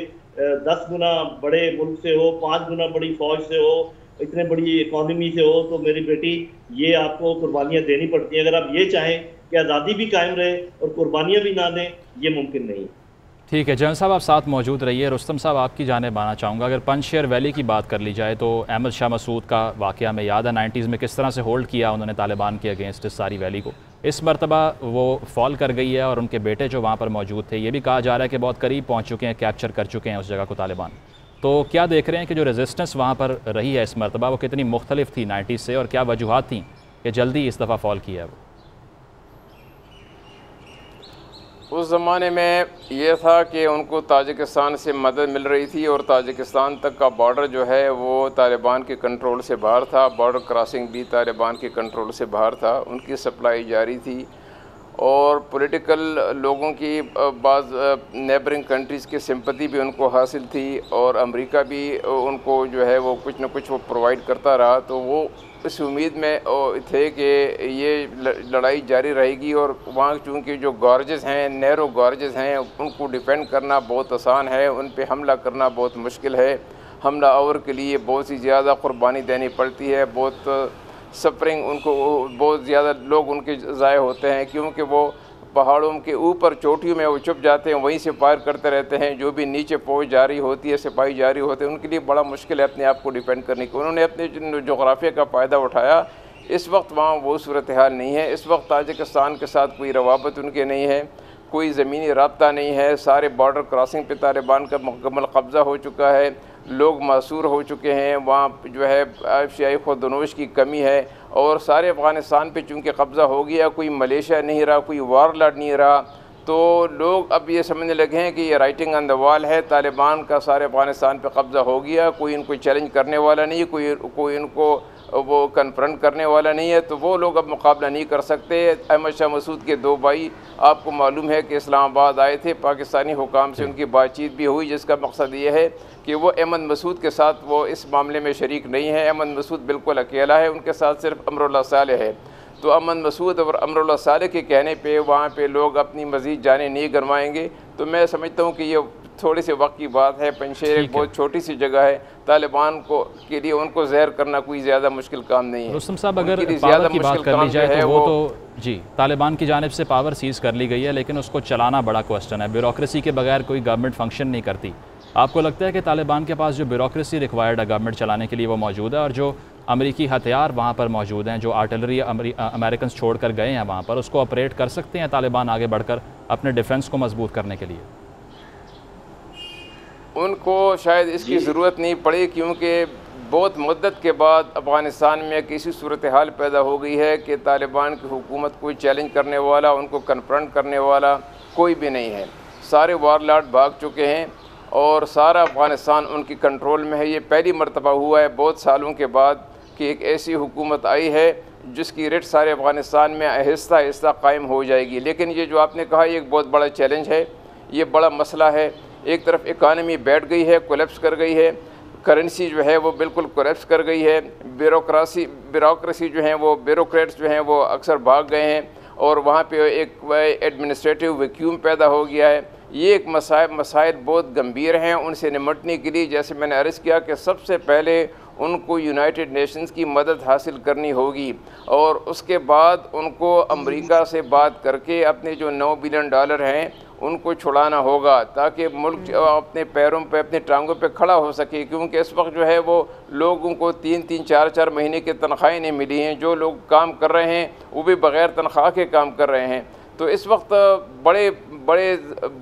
10 गुना बड़े मुल्क से हो, 5 गुना बड़ी फौज से हो, इतने बड़ी इकॉनमी से हो, तो मेरी बेटी ये आपको कुर्बानियाँ देनी पड़ती हैं। अगर आप ये चाहें कि आज़ादी भी कायम रहे और कुर्बानियाँ भी ना दें, ये मुमकिन नहीं।
ठीक है जनरल साहब, आप साथ मौजूद रहिए। रुस्तम साहब, आपकी जानिब आना चाहूँगा। अगर पंजशेर वैली की बात कर ली जाए तो अहमद शाह मसूद का वाक़या में याद है 90s में किस तरह से होल्ड किया उन्होंने तालिबान के अगेंस्ट इस सारी वैली को। इस मरतबा वो फॉल कर गई है और उनके बेटे जो वहाँ पर मौजूद थे ये भी कहा जा रहा है कि बहुत करीब पहुँच चुके हैं, कैप्चर कर चुके हैं उस जगह को तालिबान। तो क्या देख रहे हैं कि जो रेजिस्टेंस वहाँ पर रही है इस मरतबा वो कितनी मुख्तलिफ थी 90s से, और क्या वजूहत थी कि जल्दी इस दफ़ा फॉल किया है वो?
उस ज़माने में ये था कि उनको ताजिकिस्तान से मदद मिल रही थी और ताजिकिस्तान तक का बॉर्डर जो है वो तालिबान के कंट्रोल से बाहर था। बॉर्डर क्रॉसिंग भी तालिबान के कंट्रोल से बाहर था, उनकी सप्लाई जारी थी और पॉलिटिकल लोगों की बाज़ नेबरिंग कंट्रीज़ की सिंपैथी भी उनको हासिल थी और अमेरिका भी उनको जो है वो कुछ न कुछ वो प्रोवाइड करता रहा। तो वो इस उम्मीद में थे कि ये लड़ाई जारी रहेगी और वहाँ चूँकि जो गॉर्जेस हैं, नैरो गॉर्जेस हैं, उनको डिफेंड करना बहुत आसान है, उन पे हमला करना बहुत मुश्किल है। हमला आवर के लिए बहुत ही ज़्यादा कुर्बानी देनी पड़ती है, बहुत सफरिंग उनको, बहुत ज़्यादा लोग उनके ज़ाय होते हैं क्योंकि वो पहाड़ों के ऊपर चोटियों में वो छुप जाते हैं, वहीं से फायर करते रहते हैं। जो भी नीचे फौज जा रही होती है, सिपाही जा रही होते हैं, उनके लिए बड़ा मुश्किल है अपने आप को डिफेंड करने की। उन्होंने अपने जोग्राफिया का फ़ायदा उठाया। इस वक्त वहाँ वो सूरत हाल नहीं है। इस वक्त ताजिकिस्तान के साथ कोई रवाबत उनके नहीं है, कोई ज़मीनी राब्ता नहीं है। सारे बॉर्डर क्रॉसिंग पे तालिबान का मुकम्मल कब्ज़ा हो चुका है, लोग मासूर हो चुके हैं। वहाँ जो है अशियाई खुदनोश की कमी है और सारे अफ़गानिस्तान पे चूँकि कब्ज़ा हो गया, कोई मलेशिया नहीं रहा, कोई वारलॉर्ड नहीं रहा, तो लोग अब ये समझने लगे हैं कि ये राइटिंग ऑन द वॉल है, तालिबान का सारे अफ़गानिस्तान पे कब्ज़ा हो गया, कोई इनको चैलेंज करने वाला नहीं, कोई इनको वो कन्फ्रंट करने वाला नहीं है, तो वो लोग अब मुकाबला नहीं कर सकते। अहमद शाह मसूद के दो भाई आपको मालूम है कि इस्लामाबाद आए थे, पाकिस्तानी हुकाम से उनकी बातचीत भी हुई, जिसका मकसद ये है कि वो अहमद मसूद के साथ वो इस मामले में शरीक नहीं है। अहमद मसूद बिल्कुल अकेला है, उनके साथ सिर्फ अमरुल्लाह सालेह है। तो अहमद मसूद और अमरुल्लाह सालेह के कहने पे वहाँ पे लोग अपनी मज़ीद जाने नहीं गंवाएंगे। तो मैं समझता हूँ कि ये थोड़ी सी वक्त की बात है। पंजशेर एक बहुत छोटी सी जगह है, तालिबान को के लिए उनको जहर करना कोई ज़्यादा मुश्किल काम नहीं है।
रुस्तम साहब, अगर पावर की बात कर ली जाए तो वो तो जी तालिबान की जानिब से पावर सीज़ कर ली गई है, लेकिन उसको चलाना बड़ा क्वेश्चन है। ब्यूरोक्रेसी के बगैर कोई गवर्नमेंट फंक्शन नहीं करती। आपको लगता है कि तालिबान के पास जो ब्यूरोक्रेसी रिक्वायर्ड है गवर्नमेंट चलाने के लिए वो मौजूद है, और जो अमेरिकी हथियार वहाँ पर मौजूद हैं, जो आर्टिलरी अमेरिकन छोड़ कर गए हैं वहाँ पर, उसको ऑपरेट कर सकते हैं तालिबान आगे बढ़कर अपने डिफेंस को मजबूत करने के लिए?
उनको शायद इसकी ज़रूरत नहीं पड़ी क्योंकि बहुत मुद्दत के बाद अफ़गानिस्तान में किसी सूरत हाल पैदा हो गई है कि तालिबान की हुकूमत कोई चैलेंज करने वाला, उनको कन्फ्रंट करने वाला कोई भी नहीं है। सारे वारलॉर्ड भाग चुके हैं और सारा अफ़गानिस्तान उनकी कंट्रोल में है। ये पहली मरतबा हुआ है बहुत सालों के बाद कि एक ऐसी हुकूमत आई है जिसकी रेट सारे अफ़गानिस्तान में आहिस्ता आहिस्ता कायम हो जाएगी। लेकिन ये जो आपने कहा, ये एक बहुत बड़ा चैलेंज है, ये बड़ा मसला है। एक तरफ इकानमी बैठ गई है, कोलैप्स कर गई है, करेंसी जो है वो बिल्कुल कोलैप्स कर गई है, ब्यूरोक्रेसी जो है वो ब्यूरोक्रेट्स जो हैं वो अक्सर भाग गए हैं और वहाँ पे एक एडमिनिस्ट्रेटिव वैक्यूम पैदा हो गया है। ये एक मसाइल बहुत गंभीर हैं। उनसे निपटने के लिए जैसे मैंने अर्ज़ किया कि सबसे पहले उनको यूनाइटेड नेशंस की मदद हासिल करनी होगी और उसके बाद उनको अमेरिका से बात करके अपने जो $9 बिलियन हैं उनको छुड़ाना होगा ताकि मुल्क अपने पैरों पे, अपने टांगों पे खड़ा हो सके। क्योंकि इस वक्त जो है वो लोगों को 3-3, 4-4 महीने की तनख्वाहें नहीं मिली हैं। जो लोग काम कर रहे हैं वो भी बग़ैर तनख्वाह के काम कर रहे हैं। तो इस वक्त बड़े बड़े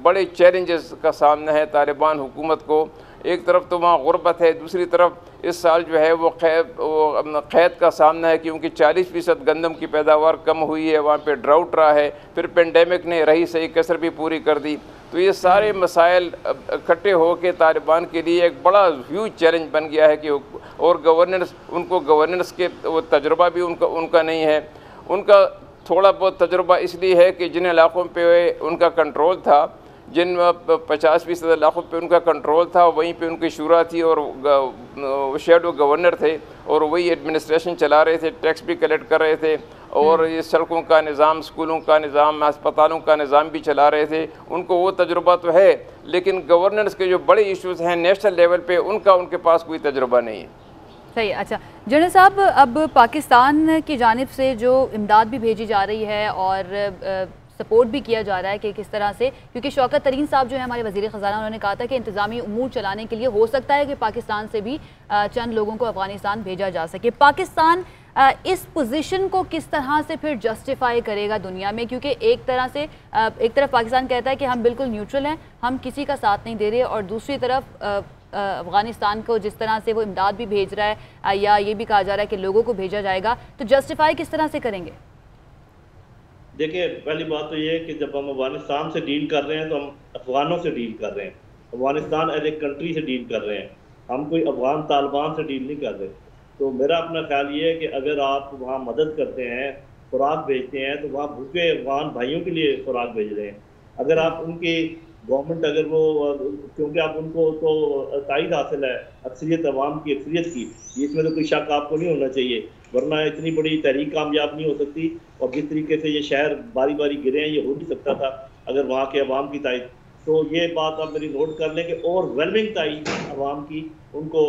बड़े चैलेंजेस का सामना है तालिबान हुकूमत को। एक तरफ तो वहाँ गुर्बत है, दूसरी तरफ इस साल जो है वो क़ैद का सामना है क्योंकि 40% गंदम की पैदावार कम हुई है, वहाँ पे ड्राउट रहा है, फिर पेंडेमिक ने रही सही कसर भी पूरी कर दी। तो ये सारे मसाइल इकट्ठे हो के तालिबान के लिए एक बड़ा ह्यूज चैलेंज बन गया है कि और गवर्नेंस के वो तजुर्बा भी उनका नहीं है। उनका थोड़ा बहुत तजुर्बा इसलिए है कि जिन इलाक़ों पे उनका कंट्रोल था, जिन 50% इलाक़ों पे उनका कंट्रोल था, वहीं पे उनकी शुरा थी और शेडो गवर्नर थे और वही एडमिनिस्ट्रेशन चला रहे थे, टैक्स भी कलेक्ट कर रहे थे और ये सड़कों का निज़ाम, स्कूलों का निज़ाम, अस्पतालों का निज़ाम भी चला रहे थे। उनको वो तजुर्बा तो है, लेकिन गवर्नेंस के जो बड़े इश्यूज़ हैं नेशनल लेवल पे उनके पास कोई तजुर्बा नहीं है।
सही। अच्छा जनरल साहब, अब पाकिस्तान की जानिब से जो इमदाद भी भेजी जा रही है और सपोर्ट भी किया जा रहा है कि किस तरह से, क्योंकि शौकत तरीन साहब जो है हमारे वज़ीर ख़ज़ाना, उन्होंने कहा था कि इंतज़ामी उमूर चलाने के लिए हो सकता है कि पाकिस्तान से भी चंद लोगों को अफ़गानिस्तान भेजा जा सके। पाकिस्तान इस पोजीशन को किस तरह से फिर जस्टिफाई करेगा दुनिया में, क्योंकि एक तरफ पाकिस्तान कहता है कि हम बिल्कुल न्यूट्रल हैं, हम किसी का साथ नहीं दे रहे, और दूसरी तरफ अफ़गानिस्तान को जिस तरह से वो इमदाद भी भेज रहा है या ये भी कहा जा रहा है कि लोगों को भेजा जाएगा, तो जस्टिफाई किस तरह से करेंगे?
देखिए, पहली बात तो ये है कि जब हम अफगानिस्तान से डील कर रहे हैं तो हम अफगानों से डील कर रहे हैं, अफगानिस्तान एज ए कंट्री से डील कर रहे हैं, हम कोई अफगान तालिबान से डील नहीं कर रहे। तो मेरा अपना ख्याल ये है कि अगर आप वहाँ मदद करते हैं, खुराक भेजते हैं, तो वहाँ भूखे अफगान भाइयों के लिए खुराक भेज रहे हैं। अगर आप उनकी गवर्नमेंट अगर वो, क्योंकि आप उनको तो तायद हासिल है अक्सरियत अवाम की, अक्सरियत की, इसमें तो कोई शक आपको नहीं होना चाहिए, वरना इतनी बड़ी तहरीक कामयाब नहीं हो सकती। और जिस तरीके से ये शहर बारी बारी गिरे हैं, ये हो नहीं सकता था अगर वहाँ के अवाम की तायद। तो ये बात आप मेरी नोट कर लें कि ओवरवेलमिंग तायद अवाम की उनको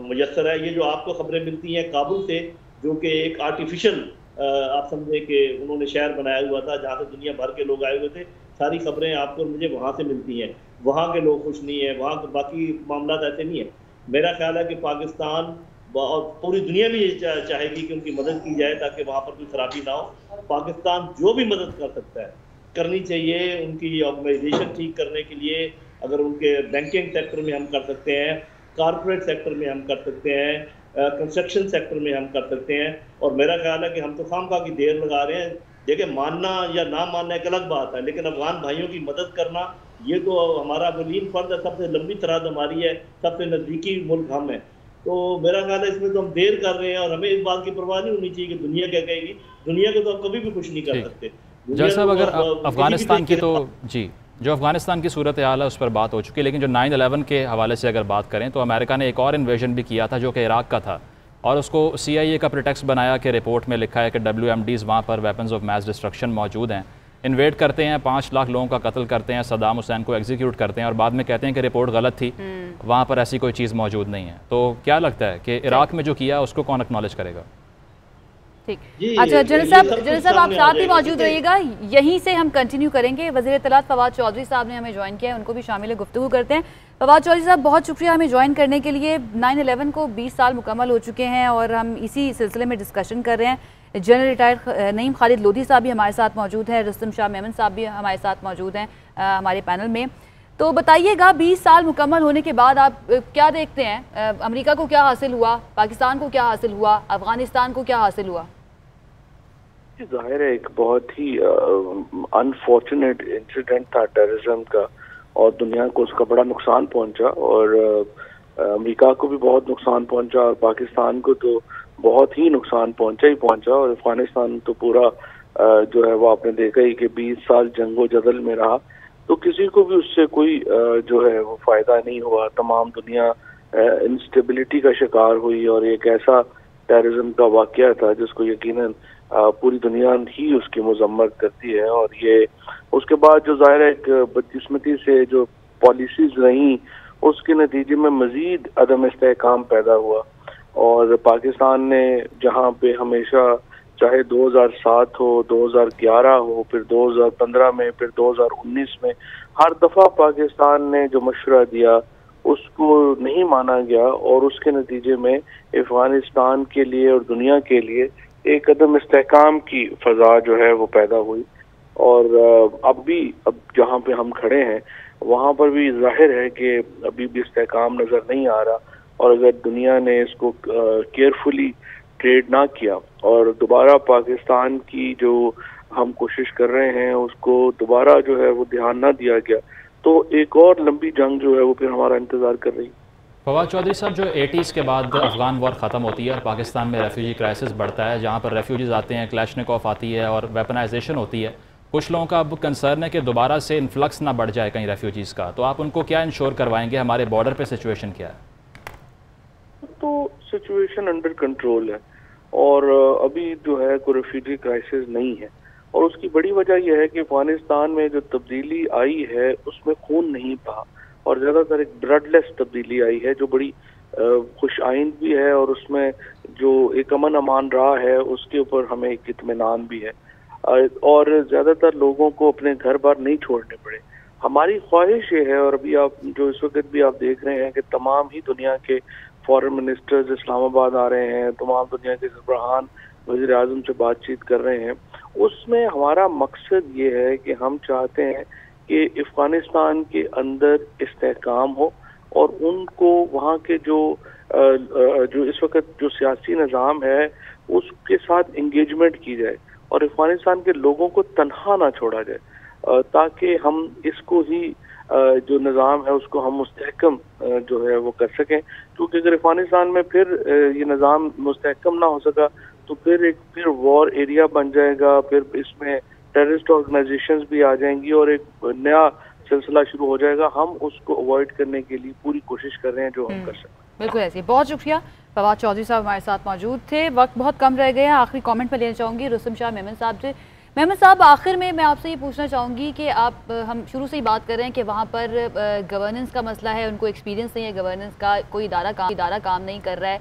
मुयसर है। ये जो आपको खबरें मिलती हैं काबुल से, जो कि एक आर्टिफिशियल आप समझे कि उन्होंने शहर बनाया हुआ था जहाँ से दुनिया भर के लोग आए हुए थे, सारी खबरें आपको मुझे वहाँ से मिलती हैं। वहाँ के लोग खुश नहीं है, वहाँ बाकी मामला ऐसे नहीं है। मेरा ख्याल है कि पाकिस्तान और पूरी दुनिया भी ये चाहेगी कि उनकी मदद की जाए ताकि वहाँ पर कोई खराबी ना हो। पाकिस्तान जो भी मदद कर सकता है करनी चाहिए, उनकी ऑर्गेनाइजेशन ठीक करने के लिए। अगर उनके बैंकिंग सेक्टर में हम कर सकते हैं, कॉर्पोरेट सेक्टर में हम कर सकते हैं, कंस्ट्रक्शन सेक्टर में हम कर सकते हैं। और मेरा ख्याल है कि हम तो खामखा की देर लगा रहे हैं। देखिए, मानना या ना मानना एक अलग बात है, लेकिन अफगान भाइयों की मदद करना ये तो हमारा वलीन फर्ज है, सबसे लंबी तराद हमारी है, सबसे नज़दीकी मुल्क हम है। तो मेरा ख्याल है इसमें तो हम देर कर रहे हैं, और हमें इस बात की परवाह नहीं होनी चाहिए कि दुनिया क्या कहेगी। दुनिया को तो हम कभी भी कुछ नहीं कर सकते।
जैसा अगर अफगानिस्तान की, तो जी, जो अफगानिस्तान की सूरत हाल है उस पर बात हो चुकी है, लेकिन जो 9/11 के हवाले से अगर बात करें तो अमेरिका ने एक और इन्वेजन भी किया था जो कि इराक का था, और उसको CIA का प्रिटेक्स्ट बनाया कि रिपोर्ट में लिखा है कि WMDs वहाँ पर वेपन्स ऑफ मैस डिस्ट्रक्शन मौजूद हैं, इन्वेड करते हैं, 5 लाख लोगों का कत्ल करते हैं, सद्दाम हुसैन को एग्जीक्यूट करते हैं, और बाद में कहते हैं कि रिपोर्ट गलत थी, वहाँ पर ऐसी कोई चीज़ मौजूद नहीं है। तो क्या लगता है कि इराक में जो किया उसको कौन एक्नॉलेज करेगा?
ठीक, अच्छा जनरल साहब आप साथ ही मौजूद रहिएगा, यहीं से हम कंटिन्यू करेंगे। वज़ीर इत्तलात फवाद चौधरी साहब ने हमें ज्वाइन किया है, उनको भी शामिल गुफ्तगू करते हैं। फवाद चौधरी साहब, बहुत शुक्रिया हमें ज्वाइन करने के लिए। 9/11 को 20 साल मुकम्मल हो चुके हैं और हम इसी सिलसिले में डिस्कशन कर रहे हैं। जनरल रिटायर्ड नईम खालिद लोधी साहब भी हमारे साथ मौजूद हैं, रुस्तम शाह मेमन साहब भी हमारे साथ मौजूद हैं हमारे पैनल में। तो बताइएगा, 20 साल मुकम्मल होने के बाद आप क्या देखते हैं? अमेरिका को क्या हासिल हुआ, पाकिस्तान को क्या हासिल हुआ, अफगानिस्तान को क्या हासिल हुआ?
जाहिर है एक बहुत ही अनफॉर्चुनेट इंसिडेंट था टेररिज्म का, और दुनिया को उसका बड़ा नुकसान पहुंचा, और अमेरिका को भी बहुत नुकसान पहुंचा, और पाकिस्तान को तो बहुत ही नुकसान पहुंचा ही पहुंचा। और अफगानिस्तान तो पूरा जो है वो आपने देखा ही कि 20 साल जंगो जदल में रहा, तो किसी को भी उससे कोई जो है वो फायदा नहीं हुआ। तमाम दुनिया इंस्टेबिलिटी का शिकार हुई, और एक ऐसा टेररिज्म का वाकया था जिसको यकीनन पूरी दुनिया ही उसकी मजम्मत करती है। और ये उसके बाद जो ज़ाहिर एक बदकिस्मती से जो पॉलिसीज रही, उसके नतीजे में मजीद अदम इस्तेहकाम पैदा हुआ, और पाकिस्तान ने जहाँ पे हमेशा, चाहे 2007 हो, 2011 हो, फिर 2015 में, फिर 2019 में, हर दफ़ा पाकिस्तान ने जो मशवरा दिया उसको नहीं माना गया, और उसके नतीजे में अफगानिस्तान के लिए और दुनिया के लिए एक कदम इस्तेहकाम की फ़ज़ा जो है वो पैदा हुई। और अब जहाँ पे हम खड़े हैं वहाँ पर भी जाहिर है कि अभी भी इस्तेहकाम नज़र नहीं आ रहा, और अगर दुनिया ने इसको केयरफुली ट्रेड ना किया और दोबारा पाकिस्तान की जो हम कोशिश कर रहे हैं उसको दोबारा जो है वो ध्यान ना दिया गया, तो एक और लंबी जंग जो है वो फिर हमारा इंतज़ार कर रही है।
फवाद चौधरी साहब, जो 80s के बाद अफगान वॉर ख़त्म होती है और पाकिस्तान में रेफ्यूजी क्राइसिस बढ़ता है, जहाँ पर रेफ्यूजीज़ आते हैं, क्लैशनिकोव आती है और वेपनाइजेशन होती है, कुछ लोगों का अब कंसर्न है कि दोबारा से इन्फ्लक्स ना बढ़ जाए कहीं रेफ्यूजीज़ का, तो आप उनको क्या इंश्योर करवाएंगे? हमारे बॉर्डर पे सिचुएशन क्या है?
तो सिचुएशन अंडर कंट्रोल है, और अभी जो है कोई रेफ्यूजी क्राइसिस नहीं है, और उसकी बड़ी वजह यह है कि अफगानिस्तान में जो तब्दीली आई है उसमें खून नहीं बहा, और ज़्यादातर एक ब्लडलेस तब्दीली आई है जो बड़ी खुश आइंद भी है, और उसमें जो एक अमन अमान रहा है उसके ऊपर हमें एक इत्मीनान भी है। और ज़्यादातर लोगों को अपने घर बार नहीं छोड़ने पड़े। हमारी ख्वाहिश ये है, और अभी आप जो इस वक्त भी आप देख रहे हैं कि तमाम ही दुनिया के फॉरेन मिनिस्टर्स इस्लामाबाद आ रहे हैं, तमाम दुनिया के सरबराहान वज़ीर आज़म से बातचीत कर रहे हैं, उसमें हमारा मकसद ये है कि हम चाहते हैं कि अफ़गानिस्तान के अंदर इस्तेहकाम हो और उनको वहाँ के जो इस वक्त जो सियासी निज़ाम है उसके साथ इंगेजमेंट की जाए और अफ़गानिस्तान के लोगों को तनहा ना छोड़ा जाए, ताकि हम इसको ही जो निज़ाम है उसको हम मुस्तहकम जो है वो कर सकें। क्योंकि अगर अफ़गानिस्तान में फिर ये निज़ाम मुस्तहकम ना हो सका तो फिर वॉर एरिया बन जाएगा, फिर इसमें टेररिस्ट ऑर्गेनाइजेशंस भी आ जाएंगी और एक नया सिलसिला शुरू हो जाएगा। हम उसको अवॉइड करने के लिए पूरी कोशिश कर रहे हैं जो हम कर सकते हैं।
बिल्कुल ऐसे। बहुत शुक्रिया। फवाद चौधरी साहब हमारे साथ मौजूद थे। वक्त बहुत कम रह गया, आखिरी कमेंट पर लेना चाहूँगी रुस्तम शाह मेमन साहब से। मेमन साहब, आखिर में मैं आपसे ये पूछना चाहूँगी कि हम शुरू से ही बात कर रहे हैं कि वहाँ पर गवर्नेंस का मसला है, उनको एक्सपीरियंस नहीं है गवर्नेंस का, कोई इदारा काम नहीं कर रहा है,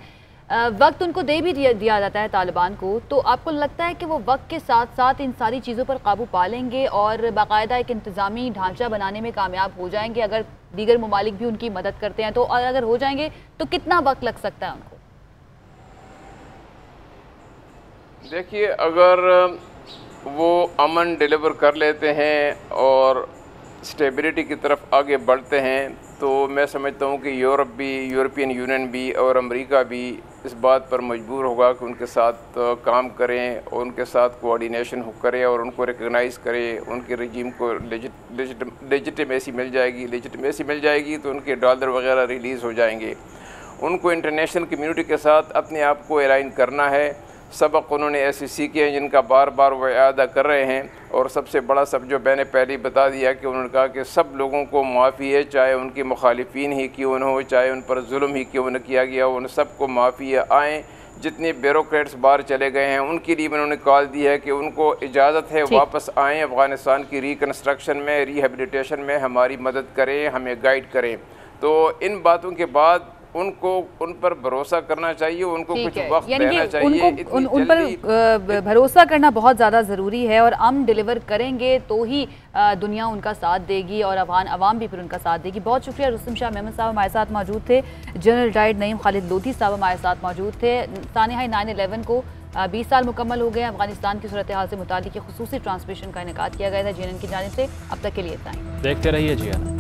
वक्त उनको दे भी दिया जाता है तालिबान को, तो आपको लगता है कि वो वक्त के साथ साथ इन सारी चीज़ों पर काबू पा लेंगे और बाकायदा एक इंतज़ामी ढांचा बनाने में कामयाब हो जाएंगे अगर दीगर ममालिक भी उनकी मदद करते हैं तो? और अगर हो जाएंगे तो कितना वक्त लग सकता है उनको?
देखिए, अगर वो अमन डिलीवर कर लेते हैं और स्टेबिलिटी की तरफ आगे बढ़ते हैं तो मैं समझता हूँ कि यूरोपियन यूनियन भी और अमेरिका भी इस बात पर मजबूर होगा कि उनके साथ काम करें और उनके साथ कोऑर्डिनेशन करें और उनको रिकग्नाइज़ करें। उनके रजीम को लेजिटिमेसी मिल जाएगी तो उनके डॉलर वगैरह रिलीज़ हो जाएंगे। उनको इंटरनेशनल कम्युनिटी के साथ अपने आप को अलाइन करना है। सबक उन्होंने ऐसे सीखे हैं जिनका बार बार वो यादा कर रहे हैं। और सबसे बड़ा सब जो मैंने पहले बता दिया कि उन्होंने कहा कि सब लोगों को माफ़ी है, चाहे उनके मुखालिफिन ही क्यों न हो, चाहे उन पर जुल्म ही क्यों न किया गया हो, उन सबको माफ़ी है। आएँ, जितने ब्यूरोक्रेट्स बाहर चले गए हैं उनके लिए उन्होंने कॉल दी है कि उनको इजाज़त है वापस आएँ, अफ़गानिस्तान की रिकन्स्ट्रक्शन में, रिहेबिलिटेशन में हमारी मदद करें, हमें गाइड करें। तो इन बातों के बाद उनको उन पर भरोसा करना चाहिए, उनको कुछ वक्त देना चाहिए।
उन पर भरोसा करना बहुत ज़्यादा ज़रूरी है और हम डिलीवर करेंगे तो ही दुनिया उनका साथ देगी और अवाम भी फिर उनका साथ देगी। बहुत शुक्रिया। रुस्तम शाह मेमन साहब हमारे साथ मौजूद थे। जनरल डाइट नईम खालिद लोधी साहब हमारे साथ मौजूद थे। सानिया 9/11 को 20 साल मुकम्मल हो गए। अफगानिस्तान की सूरत हाल से मुतालिक खुसूसी ट्रांसमिशन का इनेकाद किया गया था JNN की जानिब से। अब तक के लिए इतना ही।
देखते रहिए JNN।